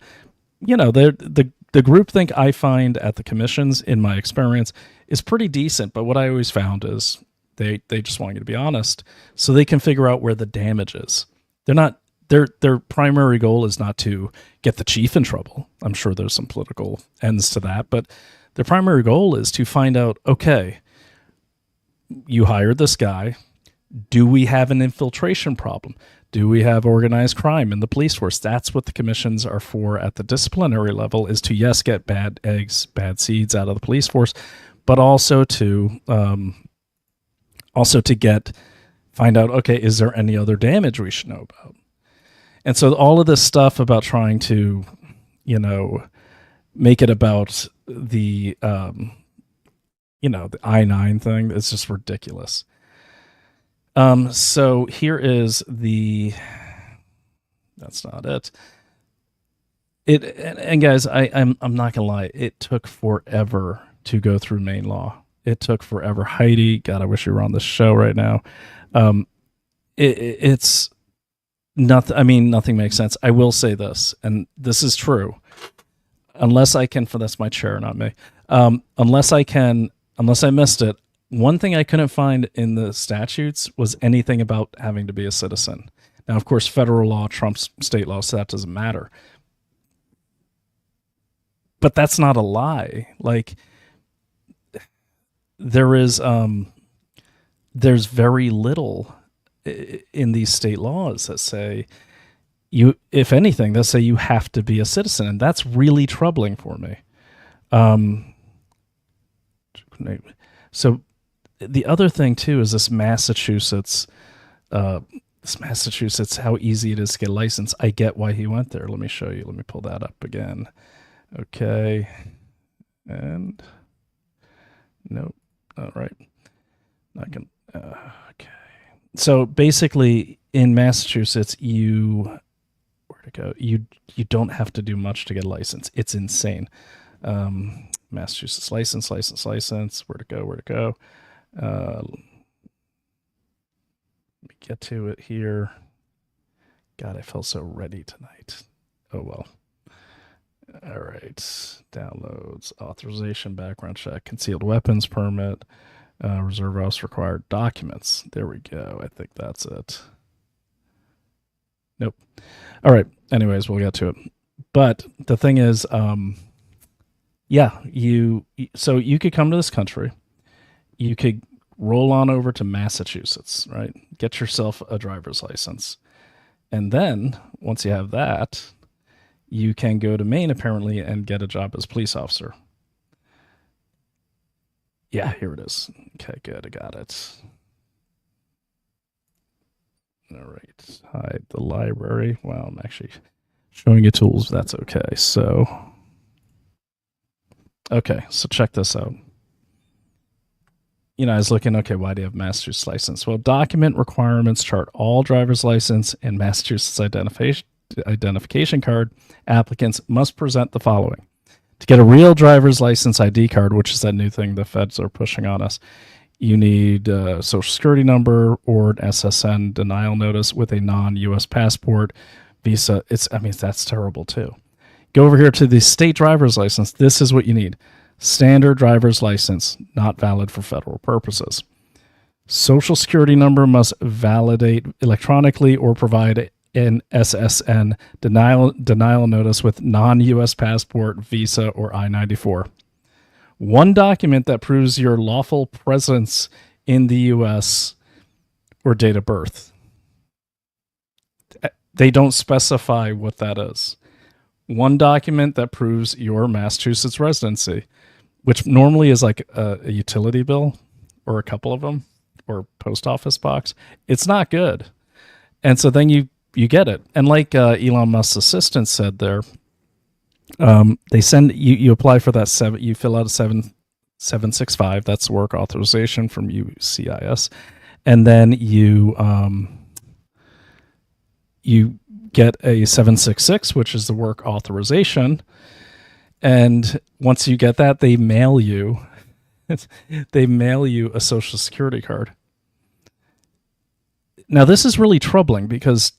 the groupthink I find at the commissions, in my experience, is pretty decent. But what I always found is they just want you to be honest so they can figure out where the damage is. They're not, their primary goal is not to get the chief in trouble. I'm sure there's some political ends to that, but their primary goal is to find out, okay, you hired this guy. Do we have an infiltration problem? Do we have organized crime in the police force? That's what the commissions are for at the disciplinary level, is to, yes, get bad eggs, bad seeds out of the police force, but also to find out, okay, is there any other damage we should know about? And so all of this stuff about trying to, make it about the, the I-9 thing, it's just ridiculous. So here is that's not it. And guys, I'm not gonna lie, it took forever to go through Maine law. It took forever. Heidi, God, I wish you were on the show right now. It's nothing. I mean, nothing makes sense. I will say this, and this is true. Unless I can, that's my chair, not me. Unless I missed it, one thing I couldn't find in the statutes was anything about having to be a citizen. Now, of course, federal law trumps state law, so that doesn't matter. But that's not a lie. Like, there's very little in these state laws that say if anything, they'll say you have to be a citizen, and that's really troubling for me. So the other thing too is this Massachusetts, how easy it is to get a license. I get why he went there. Let me show you. Let me pull that up again. Okay. And nope. All right. Not gonna, okay. So basically in Massachusetts, where to go? You don't have to do much to get a license. It's insane. Massachusetts license. Where to go? Let me get to it here. God, I felt so ready tonight. Oh, well. All right. Downloads, authorization, background check, concealed weapons permit, reserve officer required documents. There we go. I think that's it. Nope. All right. Anyways, we'll get to it. But the thing is, so you could come to this country. You could roll on over to Massachusetts, right? Get yourself a driver's license. And then once you have that, you can go to Maine apparently and get a job as a police officer. Yeah, here it is. Okay, good. I got it. All right. Hide the library. Well, I'm actually showing you tools. That's okay. So check this out. I was looking, okay, why do you have Massachusetts license? Well, document requirements chart all driver's license and Massachusetts identification card applicants must present the following. To get a real driver's license ID card, which is that new thing the feds are pushing on us, you need a social security number or an SSN denial notice with a non-U.S. passport, visa. That's terrible too. Go over here to the state driver's license. This is what you need. Standard driver's license, not valid for federal purposes. Social security number must validate electronically or provide an SSN denial notice with non-U.S. passport, visa, or I-94. One document that proves your lawful presence in the U.S. or date of birth. They don't specify what that is. One document that proves your Massachusetts residency, which normally is like a utility bill or a couple of them or post office box. It's not good. And so then you get it. And like Elon Musk's assistant said there, they send you apply for that you fill out a 765. That's work authorization from USCIS. And then you get a 766, which is the work authorization. And once you get that, they mail you a social security card. Now, this is really troubling because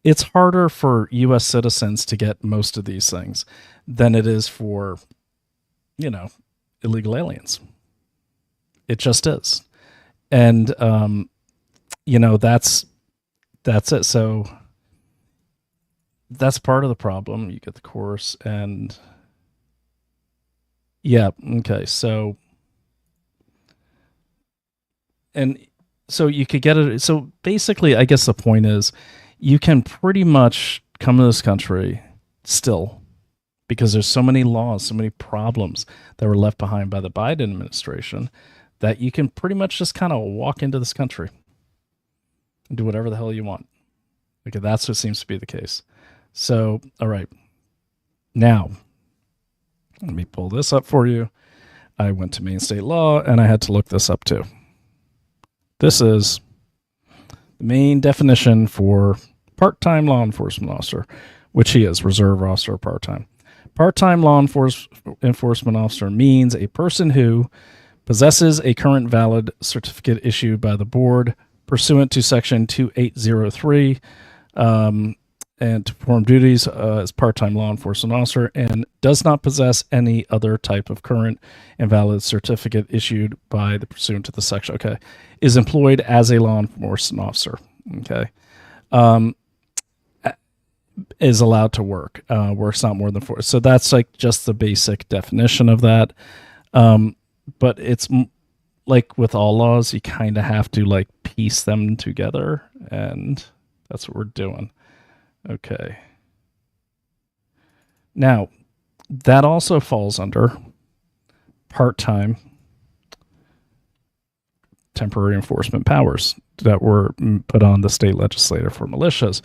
it's harder for U.S. citizens to get most of these things than it is for, illegal aliens. It just is. And, that's it. So that's part of the problem. You get the course and yeah. Okay. So, and so you could get it. So basically, I guess the point is you can pretty much come to this country still because there's so many laws, so many problems that were left behind by the Biden administration that you can pretty much just kind of walk into this country and do whatever the hell you want. Okay, that's what seems to be the case. So, all right. Now, let me pull this up for you. I went to Maine state law and I had to look this up too. This is the main definition for part-time law enforcement officer, which he is, reserve officer or part-time. Part-time law enforcement officer means a person who possesses a current valid certificate issued by the board pursuant to section 2803 and to perform duties as part-time law enforcement officer and does not possess any other type of current and valid certificate issued by the pursuant to the section. Okay. Is employed as a law enforcement officer. Okay. Is allowed to work. Works not more than 4. So that's like just the basic definition of that. But it's like with all laws, you kind of have to like piece them together, and that's what we're doing. Okay. Now, that also falls under part-time temporary enforcement powers that were put on the state legislature for militias.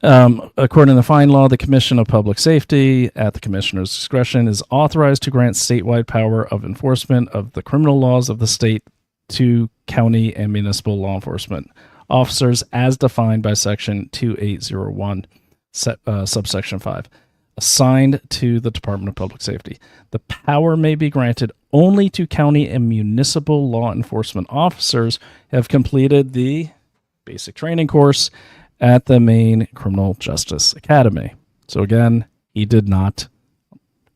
According to the fine law, the Commission of Public Safety, at the Commissioner's discretion, is authorized to grant statewide power of enforcement of the criminal laws of the state to county and municipal law enforcement officers as defined by Section 2801, subsection 5, assigned to the Department of Public Safety. The power may be granted only to county and municipal law enforcement officers who have completed the basic training course at the Maine Criminal Justice Academy. So again, he did not,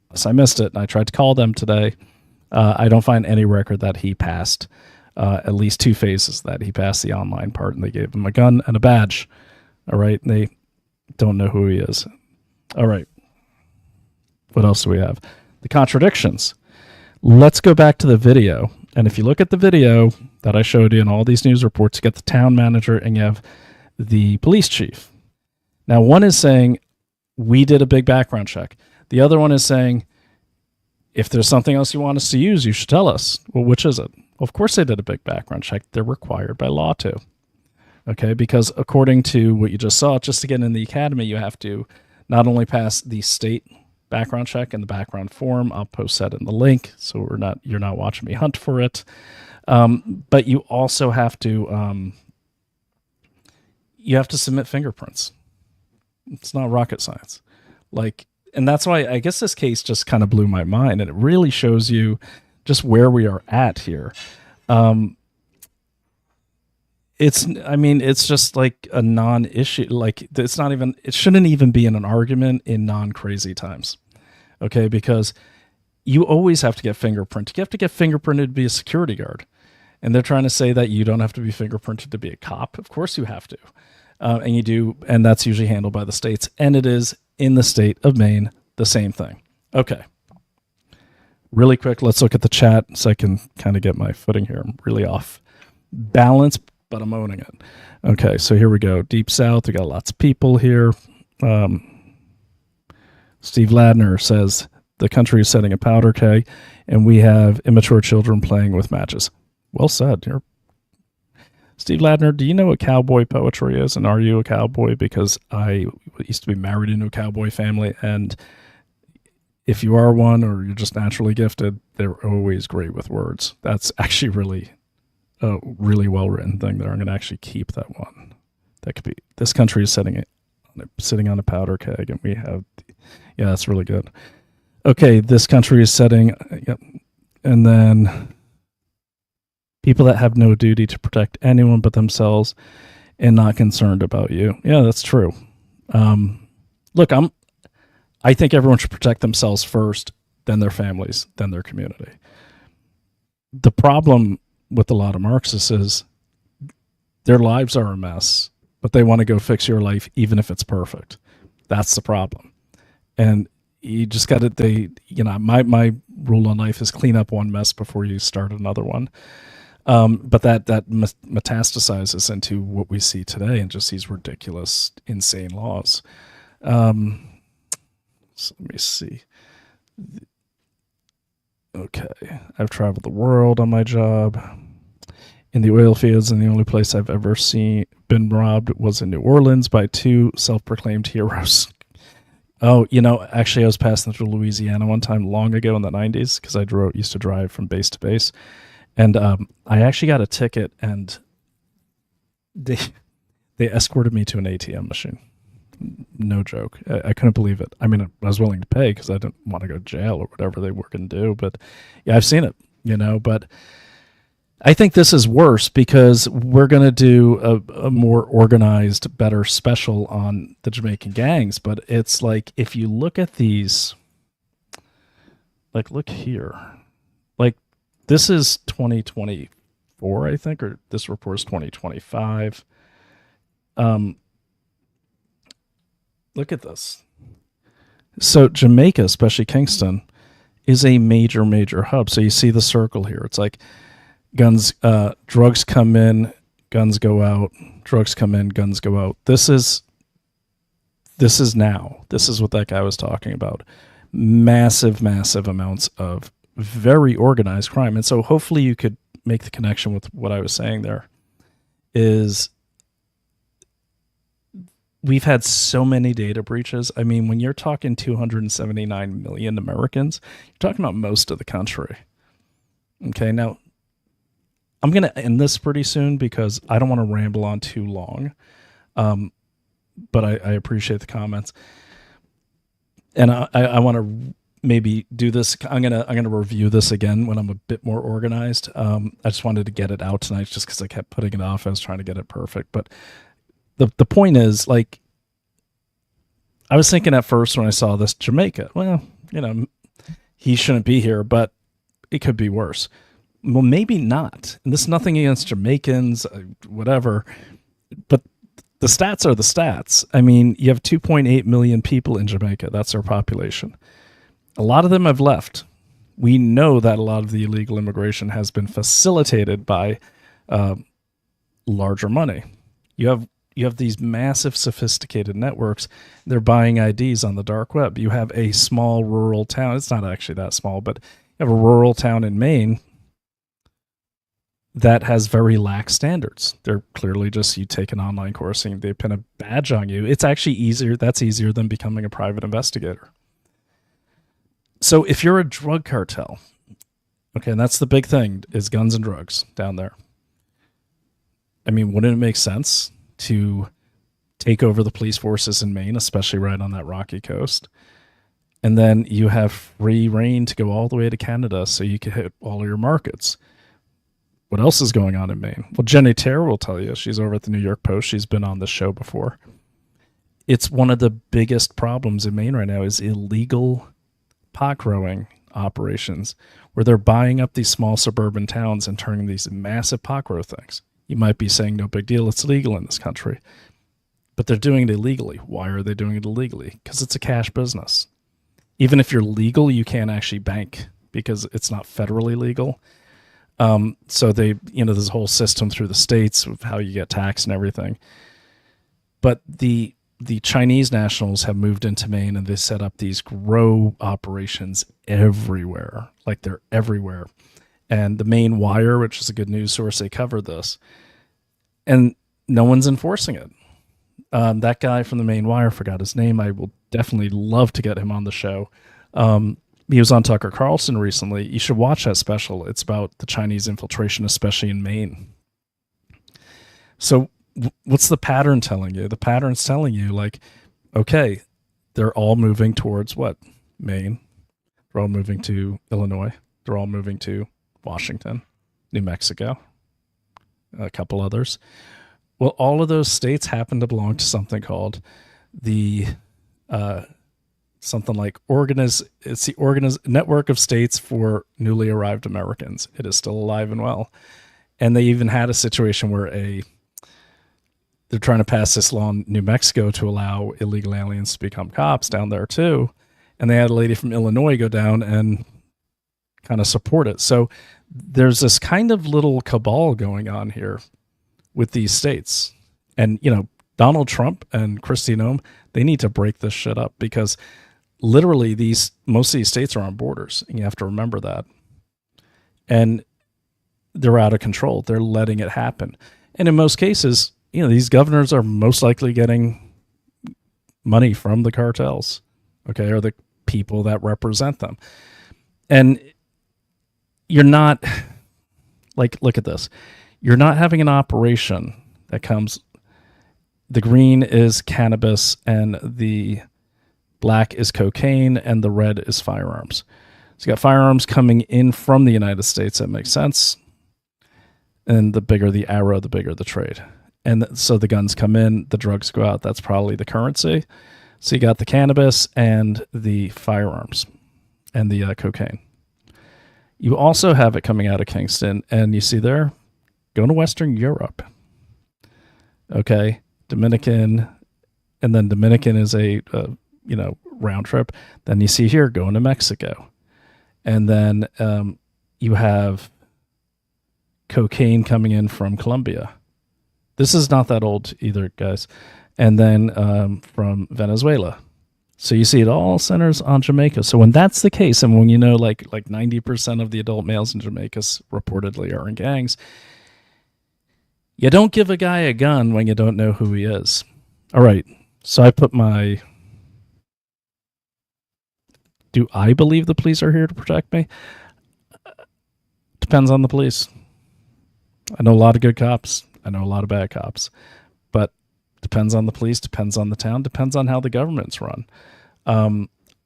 unless I missed it, and I tried to call them today. I don't find any record that he passed at least 2 phases, that he passed the online part, and they gave him a gun and a badge. All right, and they don't know who he is. All right. What else do we have? The contradictions. Let's go back to the video. And if you look at the video that I showed you in all these news reports, you get the town manager and you have the police chief. Now, one is saying, we did a big background check. The other one is saying, if there's something else you want us to use, you should tell us. Well, which is it? Well, of course they did a big background check. They're required by law to. Okay, because according to what you just saw, just to get in the academy, you have to not only pass the state background check and the background form. I'll post that in the link, so you're not watching me hunt for it. But you also have to submit fingerprints. It's not rocket science. And that's why I guess this case just kind of blew my mind, and it really shows you just where we are at here. it's just like a non-issue. Like it shouldn't even be in an argument in non-crazy times. Okay. Because you always have to get fingerprinted. You have to get fingerprinted to be a security guard. And they're trying to say that you don't have to be fingerprinted to be a cop. Of course you have to. And you do. And that's usually handled by the states. And it is in the state of Maine, the same thing. Okay. Really quick, let's look at the chat so I can kind of get my footing here. I'm really off balance, but I'm owning it. Okay, so here we go. Deep South, we got lots of people here. Steve Ladner says, the country is setting a powder keg, and we have immature children playing with matches. Well said. Steve Ladner, do you know what cowboy poetry is, and are you a cowboy? Because I used to be married into a cowboy family, and if you are one or you're just naturally gifted, they're always great with words. That's actually really a really well-written thing there. I'm going to actually keep that one. That could be, this country is sitting on a powder keg, and we have, yeah, that's really good. Okay, this country is setting, yep, and then people that have no duty to protect anyone but themselves and not concerned about you. Yeah, that's true. Look, I think everyone should protect themselves first, then their families, then their community. The problem with a lot of Marxists is their lives are a mess, but they want to go fix your life even if it's perfect. That's the problem. And you just got to, my rule on life is clean up one mess before you start another one. But that metastasizes into what we see today and just these ridiculous, insane laws. So let me see. Okay, I've traveled the world on my job. In the oil fields, and the only place I've ever been robbed was in New Orleans by two self-proclaimed heroes. Oh, actually I was passing through Louisiana one time long ago in the 90s because I used to drive from base to base. And I actually got a ticket, and they escorted me to an ATM machine. No joke. I couldn't believe it. I mean, I was willing to pay because I didn't want to go to jail or whatever they were going to do. But yeah, I've seen it, but I think this is worse because we're going to do a more organized, better special on the Jamaican gangs. But it's like, if you look at these, like, look here, like, this is 2024, I think, or this report is 2025. Look at this. So Jamaica, especially Kingston, is a major, major hub. So you see the circle here. It's like guns, drugs come in, guns go out, drugs come in, guns go out. This is now. This is what that guy was talking about. Massive, massive amounts of very organized crime. And so hopefully you could make the connection with what I was saying there is we've had so many data breaches. I mean, when you're talking 279 million Americans, you're talking about most of the country. Okay, now I'm going to end this pretty soon because I don't want to ramble on too long. But I appreciate the comments. And I want to maybe do this. I'm gonna review this again when I'm a bit more organized. I just wanted to get it out tonight just because I kept putting it off. I was trying to get it perfect. But the point is, like, I was thinking at first when I saw this, Jamaica, well, he shouldn't be here, but it could be worse. Well, maybe not. And this is nothing against Jamaicans, whatever, but the stats are the stats. I mean, you have 2.8 million people in Jamaica. That's their population. A lot of them have left. We know that a lot of the illegal immigration has been facilitated by larger money. You have these massive sophisticated networks. They're buying IDs on the dark web. You have a small rural town. It's not actually that small, but you have a rural town in Maine that has very lax standards. They're clearly just, you take an online course and they pin a badge on you. It's actually easier. That's easier than becoming a private investigator. So if you're a drug cartel, okay, and that's the big thing, is guns and drugs down there. I mean, wouldn't it make sense to take over the police forces in Maine, especially right on that rocky coast? And then you have free reign to go all the way to Canada so you can hit all your markets. what else is going on in Maine? Well, Jenny Terre will tell you. She's over at the New York Post. She's been on the show before. It's one of the biggest problems in Maine right now is illegal pot growing operations where they're buying up these small suburban towns and turning these massive pot grow things. You might be saying, no big deal, it's legal in this country. But they're doing it illegally. Why are they doing it illegally? Because it's a cash business. Even if you're legal, you can't actually bank because it's not federally legal. So they, there's a whole system through the states of how you get taxed and everything. But the Chinese nationals have moved into Maine and they set up these grow operations everywhere. Like they're everywhere. And the Maine Wire, which is a good news source, they covered this. And no one's enforcing it. That guy from the Maine Wire, forgot his name. I will definitely love to get him on the show. He was on Tucker Carlson recently. You should watch that special. It's about the Chinese infiltration, especially in Maine. So what's the pattern telling you? The pattern's telling you, like, okay, they're all moving towards what? Maine. They're all moving to Illinois. They're all moving to Washington, New Mexico, a couple others. Well, all of those states happen to belong to something called the something like it's the Network of States for Newly Arrived Americans. It is still alive and well. And they even had a situation where they're trying to pass this law in New Mexico to allow illegal aliens to become cops down there too. And they had a lady from Illinois go down and kind of support it. So there's this kind of little cabal going on here with these states. And, Donald Trump and Kristi Noem, they need to break this shit up because literally most of these states are on borders, and you have to remember that. And they're out of control. They're letting it happen. And in most cases, these governors are most likely getting money from the cartels, okay, or the people that represent them. And you're not, look at this. You're not having an operation that comes, the green is cannabis and the black is cocaine and the red is firearms. So you got firearms coming in from the United States. That makes sense. And the bigger the arrow, the bigger the trade. And so the guns come in, the drugs go out. That's probably the currency. So you got the cannabis and the firearms and the cocaine. You also have it coming out of Kingston, and you see there, going to Western Europe. Okay, Dominican, and then Dominican is a round trip. Then you see here going to Mexico, and then you have cocaine coming in from Colombia. This is not that old either, guys. And then from Venezuela. So you see it all centers on Jamaica. So when that's the case, and when like 90% of the adult males in Jamaica reportedly are in gangs, you don't give a guy a gun when you don't know who he is. All right. So I put do I believe the police are here to protect me? Depends on the police. I know a lot of good cops. I know a lot of bad cops. But depends on the police, depends on the town, depends on how the government's run.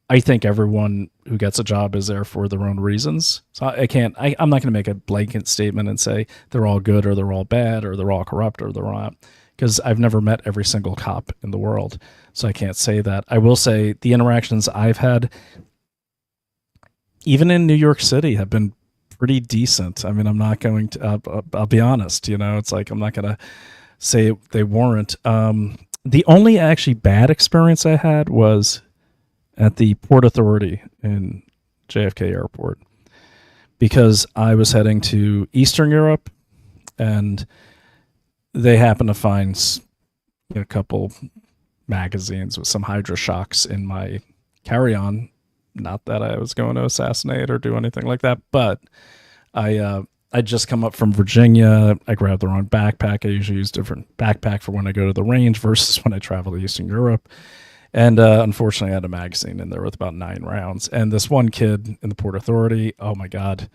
I think everyone who gets a job is there for their own reasons. So I'm not going to make a blanket statement and say they're all good or they're all bad or they're all corrupt or they're not, because I've never met every single cop in the world. So I can't say that. I will say the interactions I've had, even in New York City, have been pretty decent. I mean, I'm not going to, I'll be honest, it's like, I'm not going to say they warrant. The only actually bad experience I had was at the Port Authority in JFK Airport, because I was heading to Eastern Europe and they happened to find a couple magazines with some hydroshocks in my carry-on. Not that I was going to assassinate or do anything like that, but I'd just come up from Virginia. I grabbed the wrong backpack. I usually use different backpack for when I go to the range versus when I travel to Eastern Europe. And unfortunately, I had a magazine in there with about 9 rounds. And this one kid in the Port Authority, oh my God,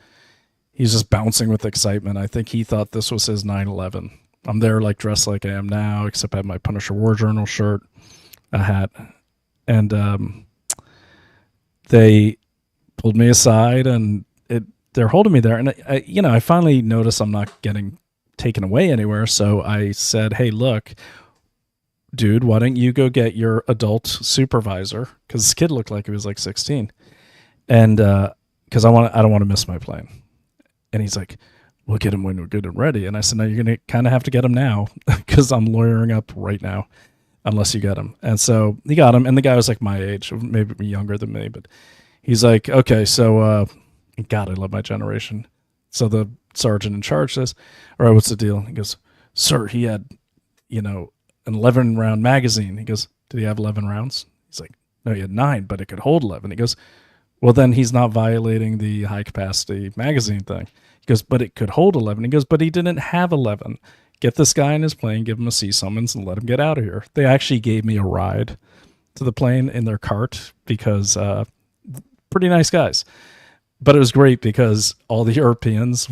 he's just bouncing with excitement. I think he thought this was his 9/11. I'm there dressed like I am now, except I have my Punisher War Journal shirt, a hat. And they pulled me aside, and they're holding me there, and I finally notice I'm not getting taken away anywhere. So I said, "Hey, look, dude, why don't you go get your adult supervisor?" Because this kid looked like he was like 16, and because I don't want to miss my plane. And he's like, "We'll get him when we're good and ready." And I said, "No, you're gonna kind of have to get him now because I'm lawyering up right now, unless you get him." And so he got him, and the guy was like my age, maybe younger than me, but he's like, "Okay, so God, I love my generation." So the sergeant in charge says, "All right, what's the deal?" He goes, "Sir, he had, an 11-round magazine." He goes, "Did he have 11 rounds?" He's like, "No, he had 9, but it could hold 11." He goes, "Well, then he's not violating the high capacity magazine thing." He goes, "But it could hold 11." He goes, "But he didn't have 11. Get this guy in his plane, give him a C summons, and let him get out of here." They actually gave me a ride to the plane in their cart because pretty nice guys. But it was great because all the Europeans,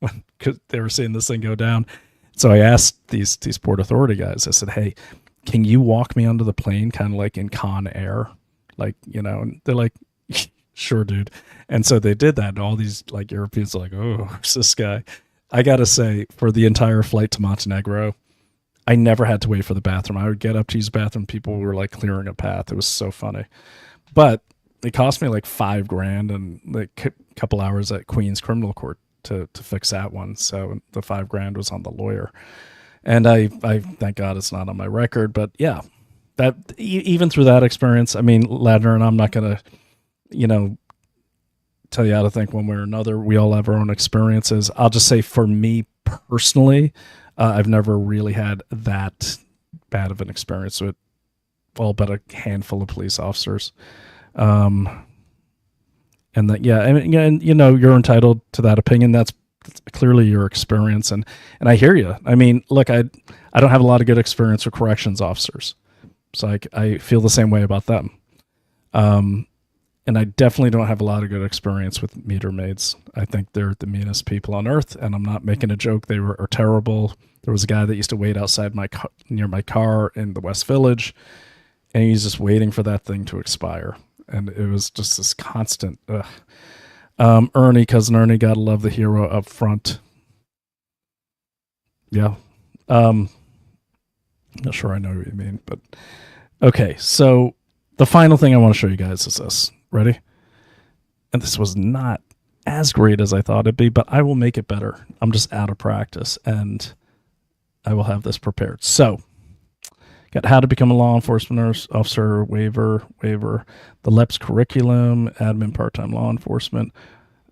when they were seeing this thing go down. So I asked these Port Authority guys, I said, "Hey, can you walk me onto the plane kind of like in Con Air?" Like, and they're like, "Sure, dude." And so they did that. And all these like Europeans are like, "Oh, who's this guy?" I got to say, for the entire flight to Montenegro, I never had to wait for the bathroom. I would get up to use the bathroom. People were like clearing a path. It was so funny. But it cost me like $5,000 and like a couple hours at Queens Criminal Court to fix that one. So the $5,000 was on the lawyer. And I thank God it's not on my record. But yeah, that even through that experience, I mean, Ladner and I'm not going to, tell you how to think one way or another. We all have our own experiences. I'll just say for me personally, I've never really had that bad of an experience with all but a handful of police officers. And that, yeah, I mean, and you're entitled to that opinion. That's clearly your experience. And I hear you. I mean, look, I don't have a lot of good experience with corrections officers. So I feel the same way about them. And I definitely don't have a lot of good experience with meter maids. I think they're the meanest people on earth, and I'm not making a joke. They are terrible. There was a guy that used to wait outside near my car in the West Village, and he's just waiting for that thing to expire. And it was just this constant, Ernie, cousin Ernie, gotta love the hero up front. Yeah. Not sure I know what you mean, but okay. So the final thing I want to show you guys is this. Ready? And this was not as great as I thought it'd be, but I will make it better. I'm just out of practice, and I will have this prepared. So, got how to become a law enforcement officer waiver, the LEPS curriculum, admin part-time law enforcement.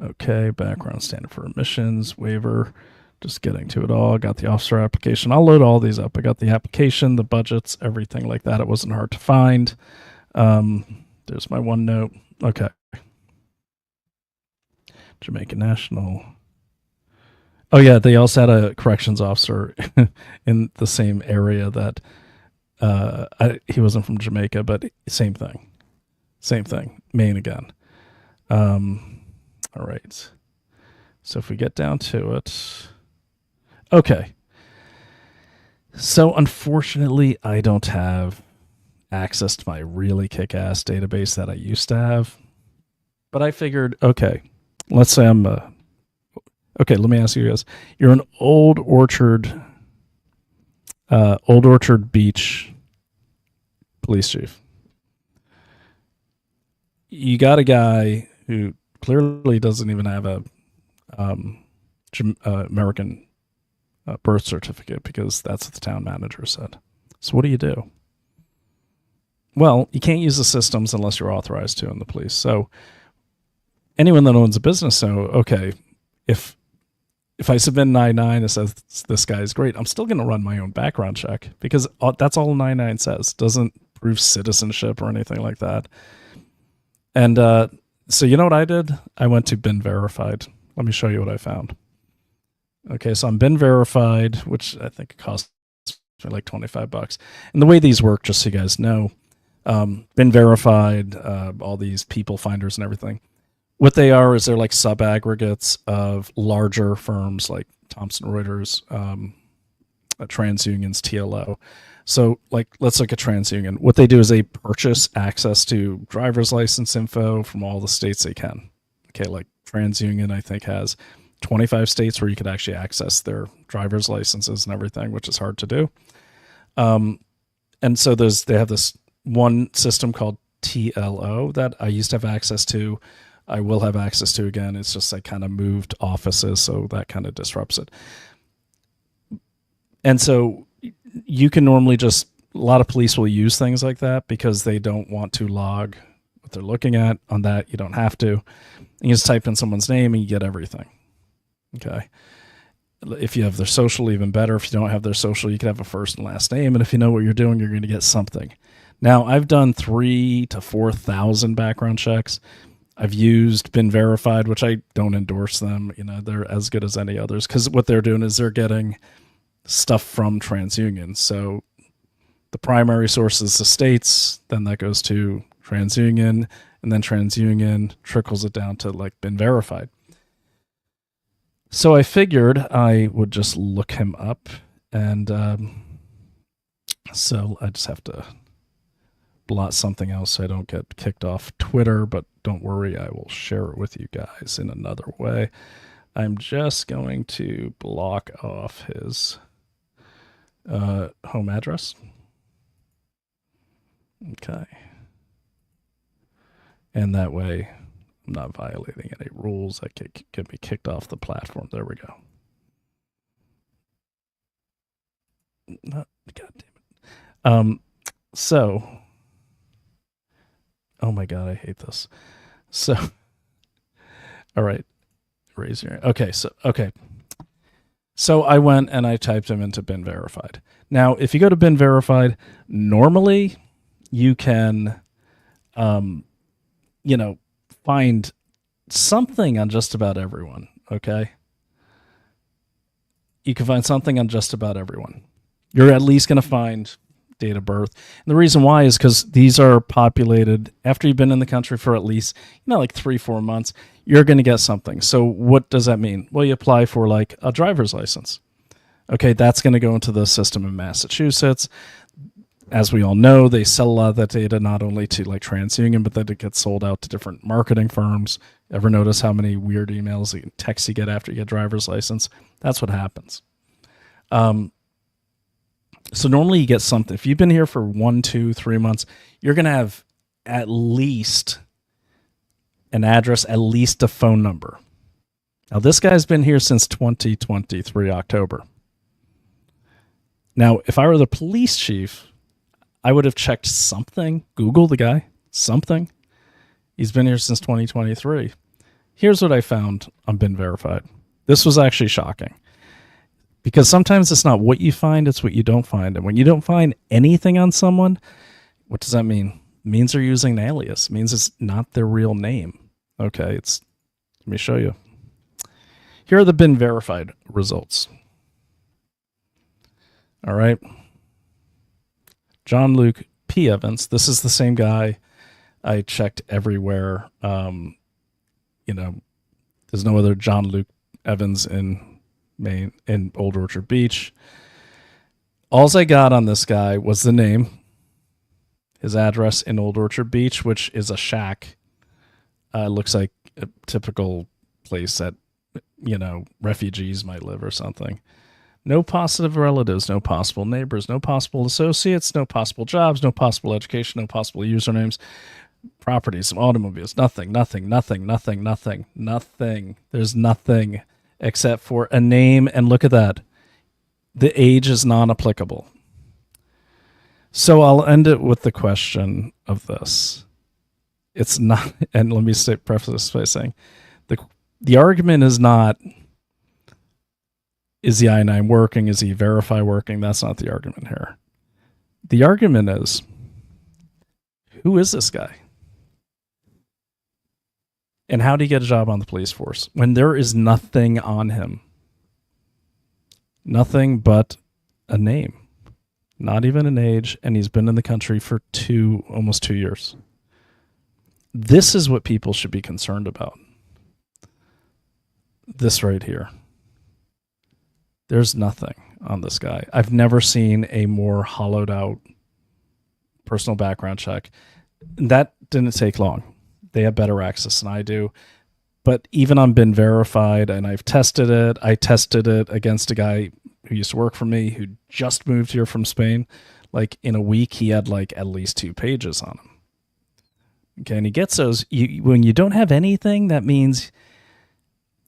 Okay, background standard for admissions, waiver. Just getting to it all. Got the officer application. I'll load all these up. I got the application, the budgets, everything like that. It wasn't hard to find. There's my OneNote. Okay. Jamaican National. Oh yeah, they also had a corrections officer in the same area that he wasn't from Jamaica, but same thing. Maine again. All right. So if we get down to it, okay. So unfortunately, I don't have access to my really kick-ass database that I used to have. But I figured, okay, let's say I'm okay, let me ask you guys. You're an Old Orchard Beach police chief. You got a guy who clearly doesn't even have a American birth certificate, because that's what the town manager said. So what do you do? Well, you can't use the systems unless you're authorized to in the police. So anyone that owns a business, so okay, if I submit an I-9 that says this guy is great, I'm still going to run my own background check, because that's all an I-9 says. Doesn't prove citizenship or anything like that. And so you know what I did? I went to Been Verified. Let me show you what I found. Okay, so I'm Been Verified, which I think costs me like $25. And the way these work, just so you guys know, Been Verified, all these people finders and everything. What they are is they're like sub-aggregates of larger firms like Thomson Reuters, TransUnion's TLO. So like, let's look at TransUnion. What they do is they purchase access to driver's license info from all the states they can. Okay, like TransUnion, I think, has 25 states where you could actually access their driver's licenses and everything, which is hard to do. And so they have this one system called TLO that I used to have access to. I will have access to again. It's just I kind of moved offices, so that kind of disrupts it. And so you can normally just, a lot of police will use things like that because they don't want to log what they're looking at. On that, you don't have to. You just type in someone's name and you get everything. Okay. If you have their social, even better. If you don't have their social, you can have a first and last name. And if you know what you're doing, you're going to get something. Now, I've done 3,000 to 4,000 background checks. I've been verified, which I don't endorse them. You know, they're as good as any others because what they're doing is they're getting stuff from TransUnion. So the primary source is the states, then that goes to TransUnion, and then TransUnion trickles it down to like been verified. So I figured I would just look him up, and so I just have to blot something else so I don't get kicked off Twitter, but don't worry, I will share it with you guys in another way. I'm just going to block off his home address. Okay. And that way I'm not violating any rules that could get me kicked off the platform. There we go. God damn it. So, oh my God, I hate this. So, all right, raise your, okay. So I went and I typed him into been verified. Now, if you go to been verified, normally you can, find something on just about everyone. Okay. You can find something on just about everyone. You're at least going to find date of birth. And the reason why is because these are populated after you've been in the country for at least, like 3-4 months, you're going to get something. So what does that mean? Well, you apply for like a driver's license. Okay. That's going to go into the system in Massachusetts. As we all know, they sell a lot of that data not only to like TransUnion, but that it gets sold out to different marketing firms. Ever notice how many weird emails and texts you get after you get a driver's license? That's what happens. So normally you get something. If you've been here for 1, 2, 3 months, you're going to have at least an address, at least a phone number. Now, this guy's been here since 2023, October. Now, if I were the police chief, I would have checked something, Google the guy, something. He's been here since 2023. Here's what I found on Been Verified. This was actually shocking. Because sometimes it's not what you find, it's what you don't find. And when you don't find anything on someone, what does that mean? It means they're using an alias. It means it's not their real name. Okay, let me show you. Here are the Been Verified results. All right. Jon Luke Evans. This is the same guy I checked everywhere. There's no other Jon Luke Evans in Maine, in Old Orchard Beach. All I got on this guy was the name, his address in Old Orchard Beach, which is a shack. Looks like a typical place that, refugees might live or something. No positive relatives, no possible neighbors, no possible associates, no possible jobs, no possible education, no possible usernames, properties, automobiles, nothing. There's nothing except for a name, and look at that. The age is non-applicable. So I'll end it with the question of this. It's not, and let me preface this by saying, the argument is not, is the I-9 working? Is the Verify working? That's not the argument here. The argument is, who is this guy? And how did he get a job on the police force when there is nothing on him? Nothing but a name. Not even an age, and he's been in the country for almost 2 years. This is what people should be concerned about. This right here. There's nothing on this guy. I've never seen a more hollowed out personal background check. That didn't take long. They have better access than I do. But even on Been Verified, and I've tested it. I tested it against a guy who used to work for me who just moved here from Spain. Like in a week, he had like at least 2 pages on him. Okay, and he gets those. When you don't have anything, that means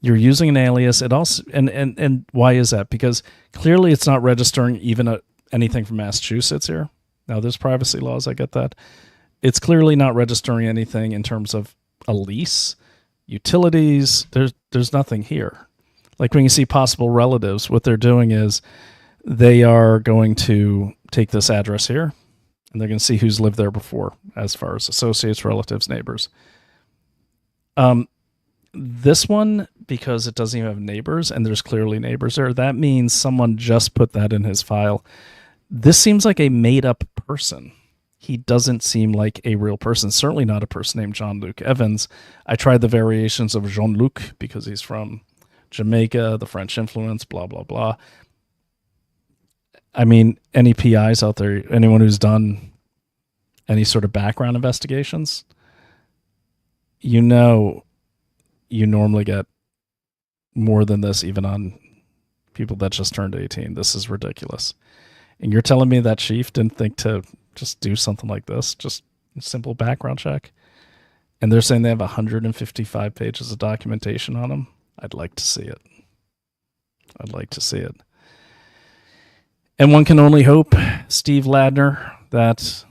you're using an alias. It also and why is that? Because clearly it's not registering even anything from Massachusetts here. Now there's privacy laws. I get that. It's clearly not registering anything in terms of a lease. Utilities, there's nothing here. Like when you see possible relatives, what they're doing is they are going to take this address here and they're going to see who's lived there before as far as associates, relatives, neighbors. This one, because it doesn't even have neighbors and there's clearly neighbors there, that means someone just put that in his file. This seems like a made up person. He doesn't seem like a real person, certainly not a person named Jon Luke Evans. I tried the variations of Jon Luke because he's from Jamaica, the French influence, blah, blah, blah. I mean, any PIs out there, anyone who's done any sort of background investigations, you normally get more than this even on people that just turned 18. This is ridiculous. And you're telling me that chief didn't think to just do something like this, just a simple background check. And they're saying they have 155 pages of documentation on them. I'd like to see it. I'd like to see it. And one can only hope, Steve Ladner, that,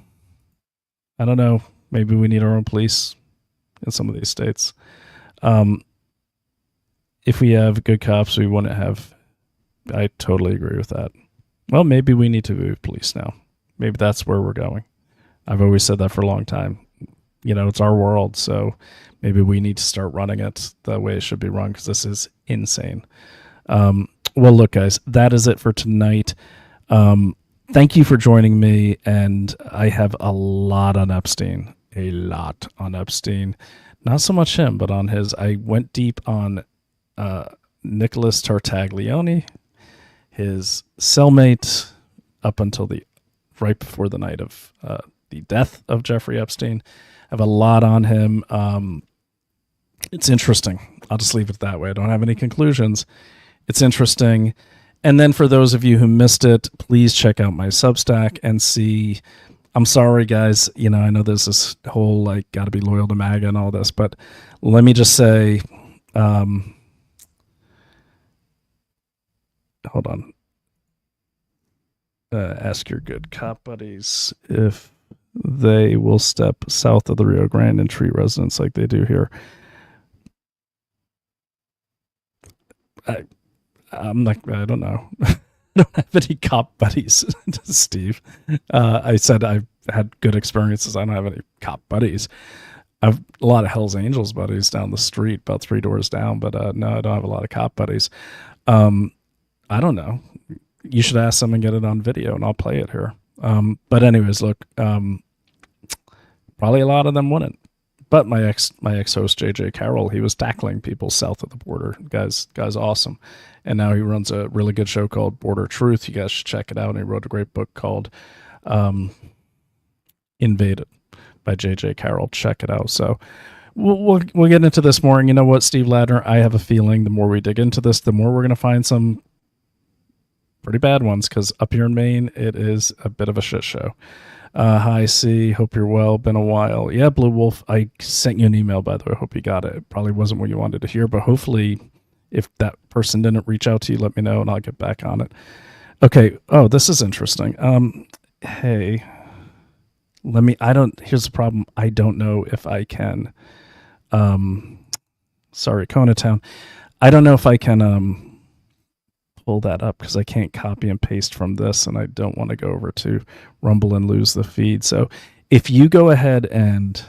I don't know, maybe we need our own police in some of these states. If we have good cops, we wouldn't have, I totally agree with that. Well, maybe we need to move police now. Maybe that's where we're going. I've always said that for a long time. You know, it's our world, so maybe we need to start running it the way it should be run, because this is insane. Well, look, guys, that is it for tonight. Thank you for joining me, and I have a lot on Epstein. A lot on Epstein. Not so much him, but on his. I went deep on Nicholas Tartaglione, his cellmate, up until right before the night of the death of Jeffrey Epstein. I have a lot on him. It's interesting. I'll just leave it that way. I don't have any conclusions. It's interesting. And then for those of you who missed it, please check out my Substack and see. I'm sorry, guys. You know, I know there's this whole, like, got to be loyal to MAGA and all this, but let me just say, hold on. Ask your good cop buddies if they will step south of the Rio Grande and treat residents like they do here. I'm like, I don't know. I don't have any cop buddies, Steve. I said I've had good experiences. I don't have any cop buddies. I have a lot of Hell's Angels buddies down the street, about 3 doors down, but no, I don't have a lot of cop buddies. I don't know. You should ask them and get it on video, and I'll play it here. But anyways, look, probably a lot of them wouldn't. But my ex-host, JJ Carroll, he was tackling people south of the border. Guy's awesome. And now he runs a really good show called Border Truth. You guys should check it out. And he wrote a great book called Invaded by JJ Carroll. Check it out. So we'll get into this more. And you know what, Steve Ladner, I have a feeling the more we dig into this, the more we're going to find some pretty bad ones, because up here in Maine, it is a bit of a shit show. Hi, C. Hope you're well. Been a while. Yeah, Blue Wolf, I sent you an email, by the way. I hope you got it. It probably wasn't what you wanted to hear, but hopefully if that person didn't reach out to you, let me know and I'll get back on it. Okay. Oh, this is interesting. Hey, here's the problem. I don't know if I can, sorry, Conatown. I don't know if I can, pull that up because I can't copy and paste from this, and I don't want to go over to Rumble and lose the feed. So if you go ahead and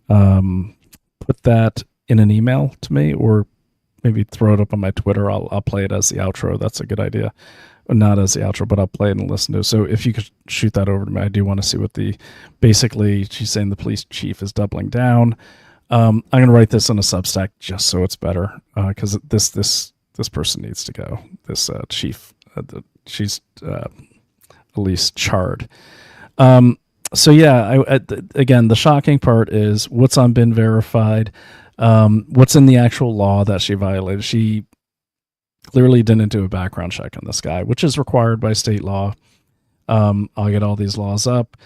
put that in an email to me, or maybe throw it up on my Twitter, I'll play it as the outro. That's a good idea. Not as the outro, but I'll play it and listen to it. So if you could shoot that over to me, I do want to see what basically she's saying the police chief is doubling down. I'm going to write this on a Substack just so it's better, because this person needs to go. This chief, she's Elise Chard. So yeah, again, the shocking part is what's on Been Verified. What's in the actual law that she violated? She clearly didn't do a background check on this guy, which is required by state law. I'll get all these laws up.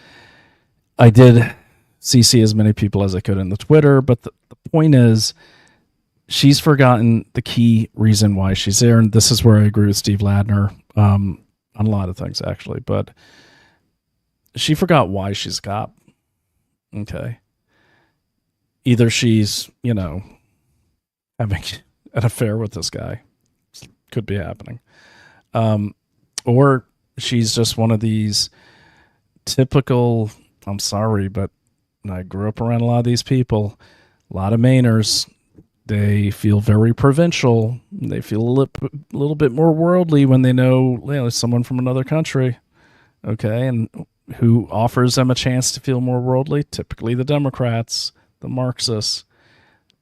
I did CC as many people as I could in the Twitter, but the point is, she's forgotten the key reason why she's there, and this is where I agree with Steve Ladner on a lot of things, actually, but she forgot why she's a cop. Okay. Either she's, having an affair with this guy. Could be happening. Or she's just one of these typical, I'm sorry, but I grew up around a lot of these people, a lot of Mainers. They feel very provincial. They feel a little bit more worldly when they know someone from another country. Okay. And who offers them a chance to feel more worldly? Typically the Democrats, the Marxists.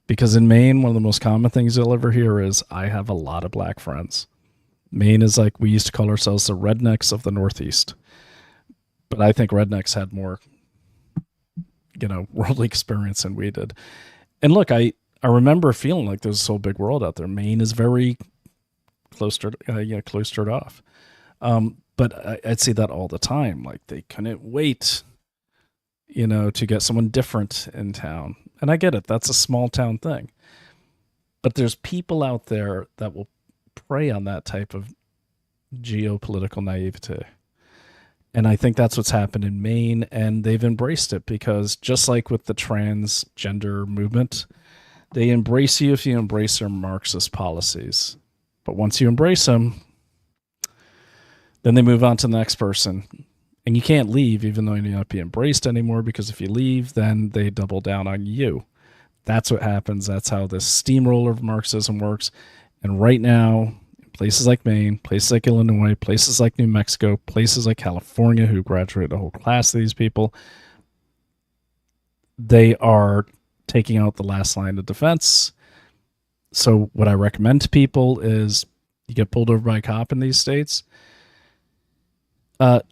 Because in Maine, one of the most common things you'll ever hear is, I have a lot of black friends. Maine is like, we used to call ourselves the rednecks of the Northeast. But I think rednecks had more, worldly experience than we did. And look, I remember feeling like there's this whole big world out there. Maine is very cloistered off. But I'd see that all the time. Like, they couldn't wait, to get someone different in town. And I get it. That's a small town thing. But there's people out there that will prey on that type of geopolitical naivete. And I think that's what's happened in Maine, and they've embraced it because just like with the transgender movement, they embrace you if you embrace their Marxist policies. But once you embrace them, then they move on to the next person. And you can't leave even though you're not being embraced anymore, because if you leave, then they double down on you. That's what happens. That's how this steamroller of Marxism works. And right now, places like Maine, places like Illinois, places like New Mexico, places like California, who graduated a whole class of these people, they are taking out the last line of defense. So what I recommend to people is, you get pulled over by a cop in these states,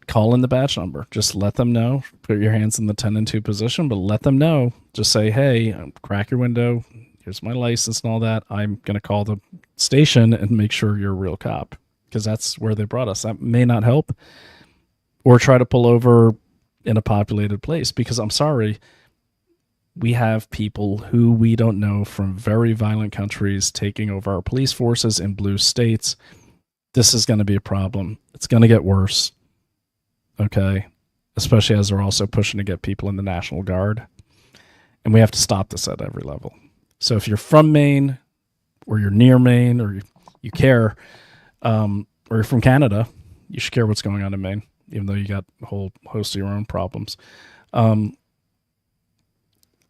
call in the badge number. Just let them know. Put your hands in the 10 and 2 position, but let them know. Just say, hey, crack your window. Here's my license and all that. I'm going to call the station and make sure you're a real cop, because that's where they brought us. That may not help. Or try to pull over in a populated place, because I'm sorry, we have people who we don't know from very violent countries taking over our police forces in blue states. This is going to be a problem. It's going to get worse. Okay, especially as they're also pushing to get people in the National Guard. And we have to stop this at every level. So if you're from Maine, or you're near Maine, or you care, or you're from Canada, you should care what's going on in Maine, even though you got a whole host of your own problems. I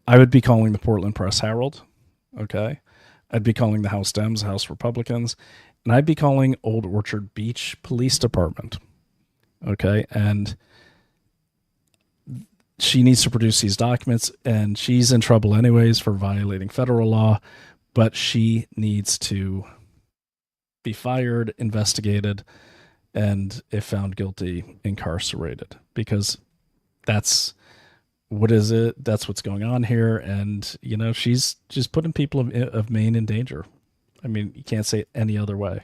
would be calling the Portland Press-Herald, okay? I'd be calling the House Dems, House Republicans, and I'd be calling Old Orchard Beach Police Department. Okay, and she needs to produce these documents, and she's in trouble anyways for violating federal law, but she needs to be fired, investigated, and if found guilty, incarcerated, because that's that's what's going on here. And she's just putting people of Maine in danger. I mean, you can't say it any other way.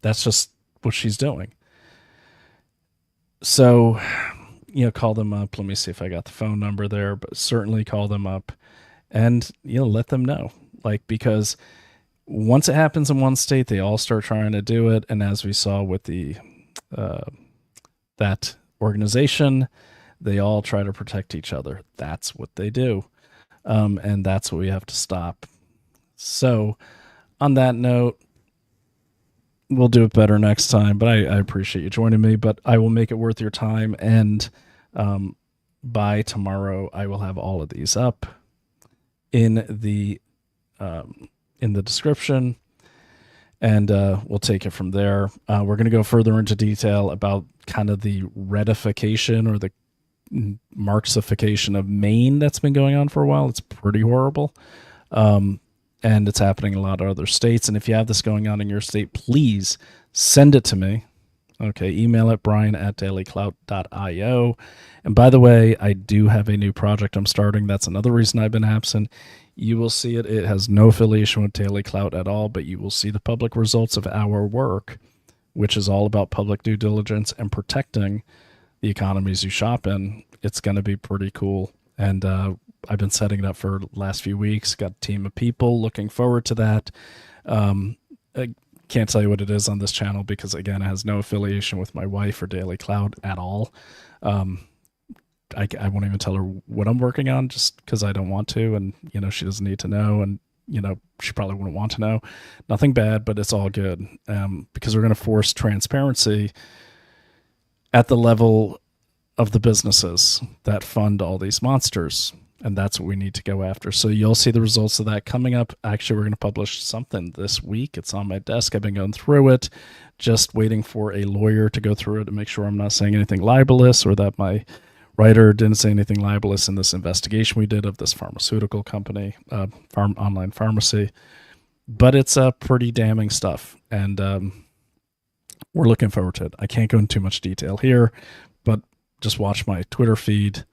That's just what she's doing. So, call them up. Let me see if I got the phone number there, but certainly call them up and, let them know. Because once it happens in one state, they all start trying to do it. And as we saw with that organization, they all try to protect each other. That's what they do. And that's what we have to stop. So on that note, we'll do it better next time, but I appreciate you joining me, but I will make it worth your time. And by tomorrow, I will have all of these up in the description, and we'll take it from there. We're going to go further into detail about kind of the redification or the Marxification of Maine that's been going on for a while. It's pretty horrible. And it's happening in a lot of other states. And if you have this going on in your state, please send it to me. Okay, email at brian@dailyclout.io. And by the way, I do have a new project I'm starting. That's another reason I've been absent. You will see it. It has no affiliation with Daily Clout at all, but you will see the public results of our work, which is all about public due diligence and protecting the economies you shop in. It's going to be pretty cool. And I've been setting it up for the last few weeks. Got a team of people looking forward to that. I can't tell you what it is on this channel because, again, it has no affiliation with my wife or Daily Clout at all. I won't even tell her what I'm working on just because I don't want to. And, you know, she doesn't need to know. And, you know, she probably wouldn't want to know. Nothing bad, but it's all good because we're going to force transparency at the level of the businesses that fund all these monsters. And that's what we need to go after. So you'll see the results of that coming up. Actually, we're going to publish something this week. It's on my desk. I've been going through it, just waiting for a lawyer to go through it to make sure I'm not saying anything libelous or that my writer didn't say anything libelous in this investigation we did of this pharmaceutical company, online pharmacy. But it's pretty damning stuff. And we're looking forward to it. I can't go into too much detail here, but just watch my Twitter feed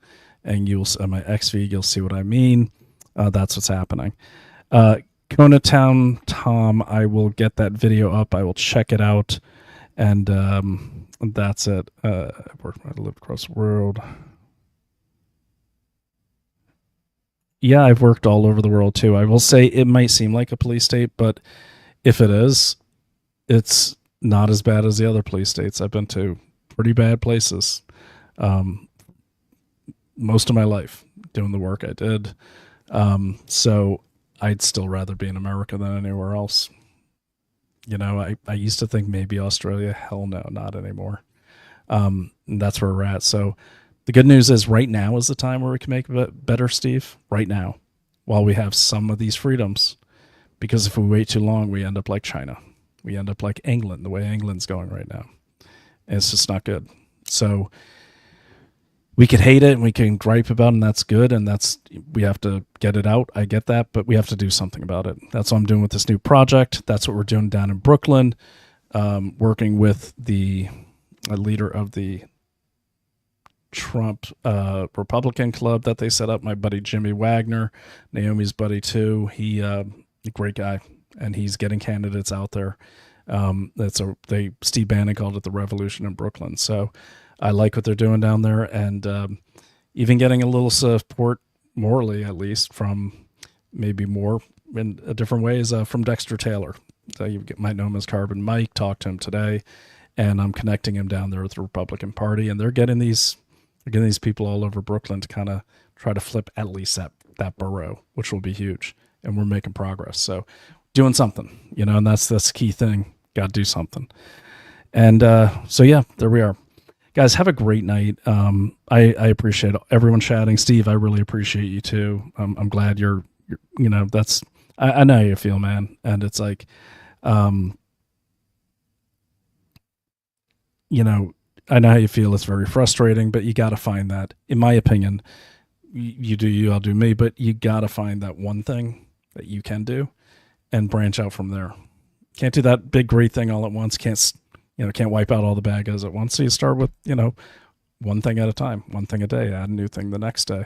and you'll my X feed, you'll see what I mean. That's what's happening. Conatown Tom, I will get that video up. I will check it out. And that's it. I lived across the world. Yeah, I've worked all over the world too. I will say it might seem like a police state, but if it is, it's not as bad as the other police states I've been to. Pretty bad places. Most of my life doing the work I did. So I'd still rather be in America than anywhere else. You know, I used to think maybe Australia. Hell no, not anymore. And that's where we're at. So the good news is right now is the time where we can make it better, Steve. Right now, while we have some of these freedoms. Because if we wait too long, we end up like China. We end up like England, the way England's going right now. And it's just not good. So we could hate it and we can gripe about it, and that's good, and we have to get it out. I get that, but we have to do something about it. That's what I'm doing with this new project. That's what we're doing down in Brooklyn, working with the leader of the Trump Republican club that they set up, my buddy Jimmy Wagner, Naomi's buddy too. He a great guy, and he's getting candidates out there. Steve Bannon called it the revolution in Brooklyn. So I like what they're doing down there, and even getting a little support, morally at least, from maybe more in different ways from Dexter Taylor. So you might know him as Carbon Mike. Talked to him today, and I'm connecting him down there with the Republican Party, and they're getting these people all over Brooklyn to kind of try to flip at least that borough, which will be huge, and we're making progress. So doing something, you know, and that's the key thing. Got to do something, and so yeah, there we are. Guys, have a great night. I appreciate everyone chatting. Steve, I really appreciate you too. I'm glad you're you know, that's, I know how you feel, man. And it's like, you know, I know how you feel. It's very frustrating, but you got to find that, in my opinion, you do you, I'll do me, but you got to find that one thing that you can do and branch out from there. Can't do that big, great thing all at once. Can't wipe out all the bad guys at once. So you start with, you know, one thing at a time, one thing a day, add a new thing the next day.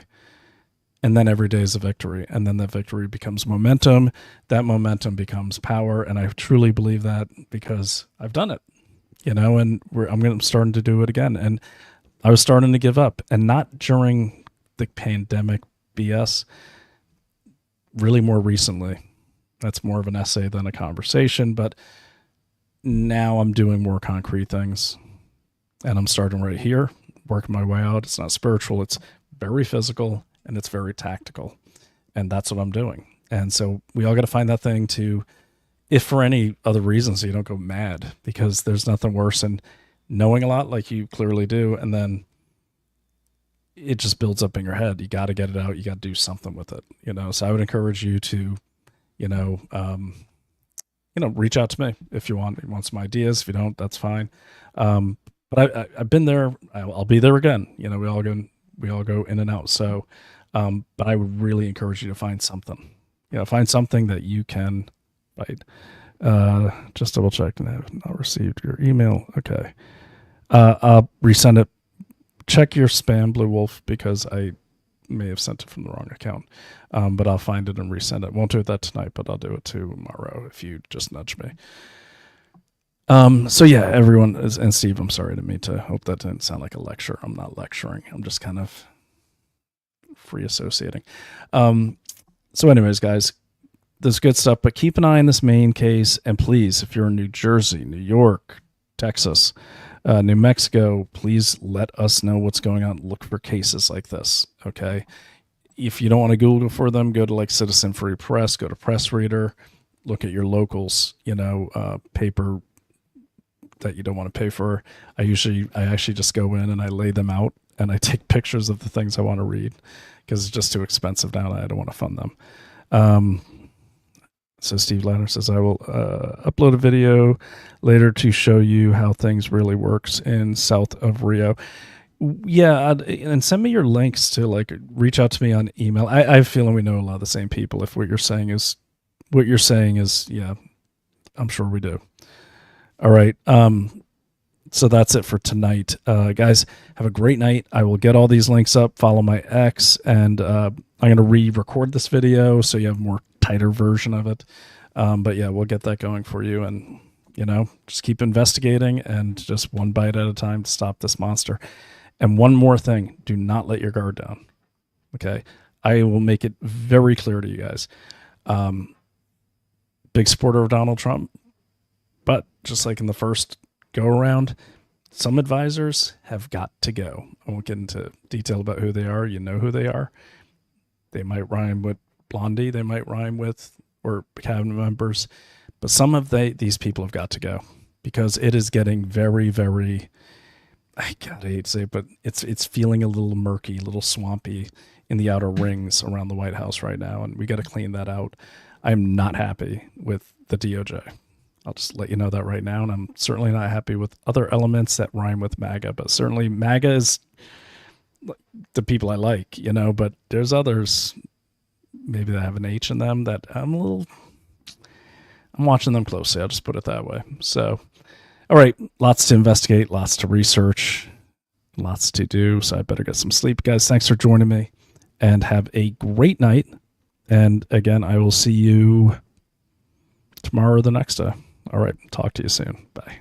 And then every day is a victory. And then that victory becomes momentum. That momentum becomes power. And I truly believe that because I've done it, you know, and I'm starting to do it again. And I was starting to give up, and not during the pandemic BS, really more recently. That's more of an essay than a conversation, but now I'm doing more concrete things, and I'm starting right here, working my way out. It's not spiritual. It's very physical, and it's very tactical, and that's what I'm doing. And so we all got to find that thing to, if for any other reasons, so you don't go mad, because there's nothing worse than knowing a lot like you clearly do, and then it just builds up in your head. You got to get it out. You got to do something with it, you know? So I would encourage you to, reach out to me if you want some ideas. If you don't, that's fine. But I've been there. I'll be there again. You know, we all go in and out. So, but I would really encourage you to find something. You know, find something that you can fight. Just double check and I have not received your email. Okay. I'll resend it. Check your spam, Blue Wolf, because I may have sent it from the wrong account. But I'll find it and resend it. Won't do that tonight, but I'll do it tomorrow if you just nudge me. So yeah, everyone, and Steve, I'm sorry to me to hope that didn't sound like a lecture. I'm not lecturing. I'm just kind of free associating. So anyways, guys, there's good stuff, but keep an eye on this Maine case. And please, if you're in New Jersey, New York, Texas, New Mexico, please let us know what's going on. Look for cases like this. Okay. If you don't want to Google for them, go to like Citizen Free Press, go to Press Reader, look at your locals, paper that you don't want to pay for. I actually just go in and I lay them out and I take pictures of the things I want to read because it's just too expensive now and I don't want to fund them. So Steve Ladner says, I will upload a video later to show you how things really works in south of Rio. Yeah, and send me your links to, like, reach out to me on email. I have a feeling we know a lot of the same people. If what you're saying is, yeah, I'm sure we do. All right. So that's it for tonight. Guys, have a great night. I will get all these links up, follow my X, and I'm going to re-record this video so you have a more tighter version of it. But yeah, we'll get that going for you, and, just keep investigating and just one bite at a time to stop this monster. And one more thing, do not let your guard down. Okay. I will make it very clear to you guys. Big supporter of Donald Trump, but just like in the first go around, some advisors have got to go. I won't get into detail about who they are. You know who they are. They might rhyme with Blondie. They might rhyme with, or cabinet members, but some of these people have got to go because it is getting very, very, I hate to say it, but it's feeling a little murky, a little swampy in the outer rings around the White House right now, and we got to clean that out. I'm not happy with the DOJ. I'll just let you know that right now, and I'm certainly not happy with other elements that rhyme with MAGA, but certainly MAGA is the people I like, but there's others maybe that have an H in them that I'm watching them closely. I'll just put it that way. So, all right, lots to investigate, lots to research, lots to do. So I better get some sleep. Guys, thanks for joining me and have a great night. And again, I will see you tomorrow or the next day. All right, talk to you soon. Bye.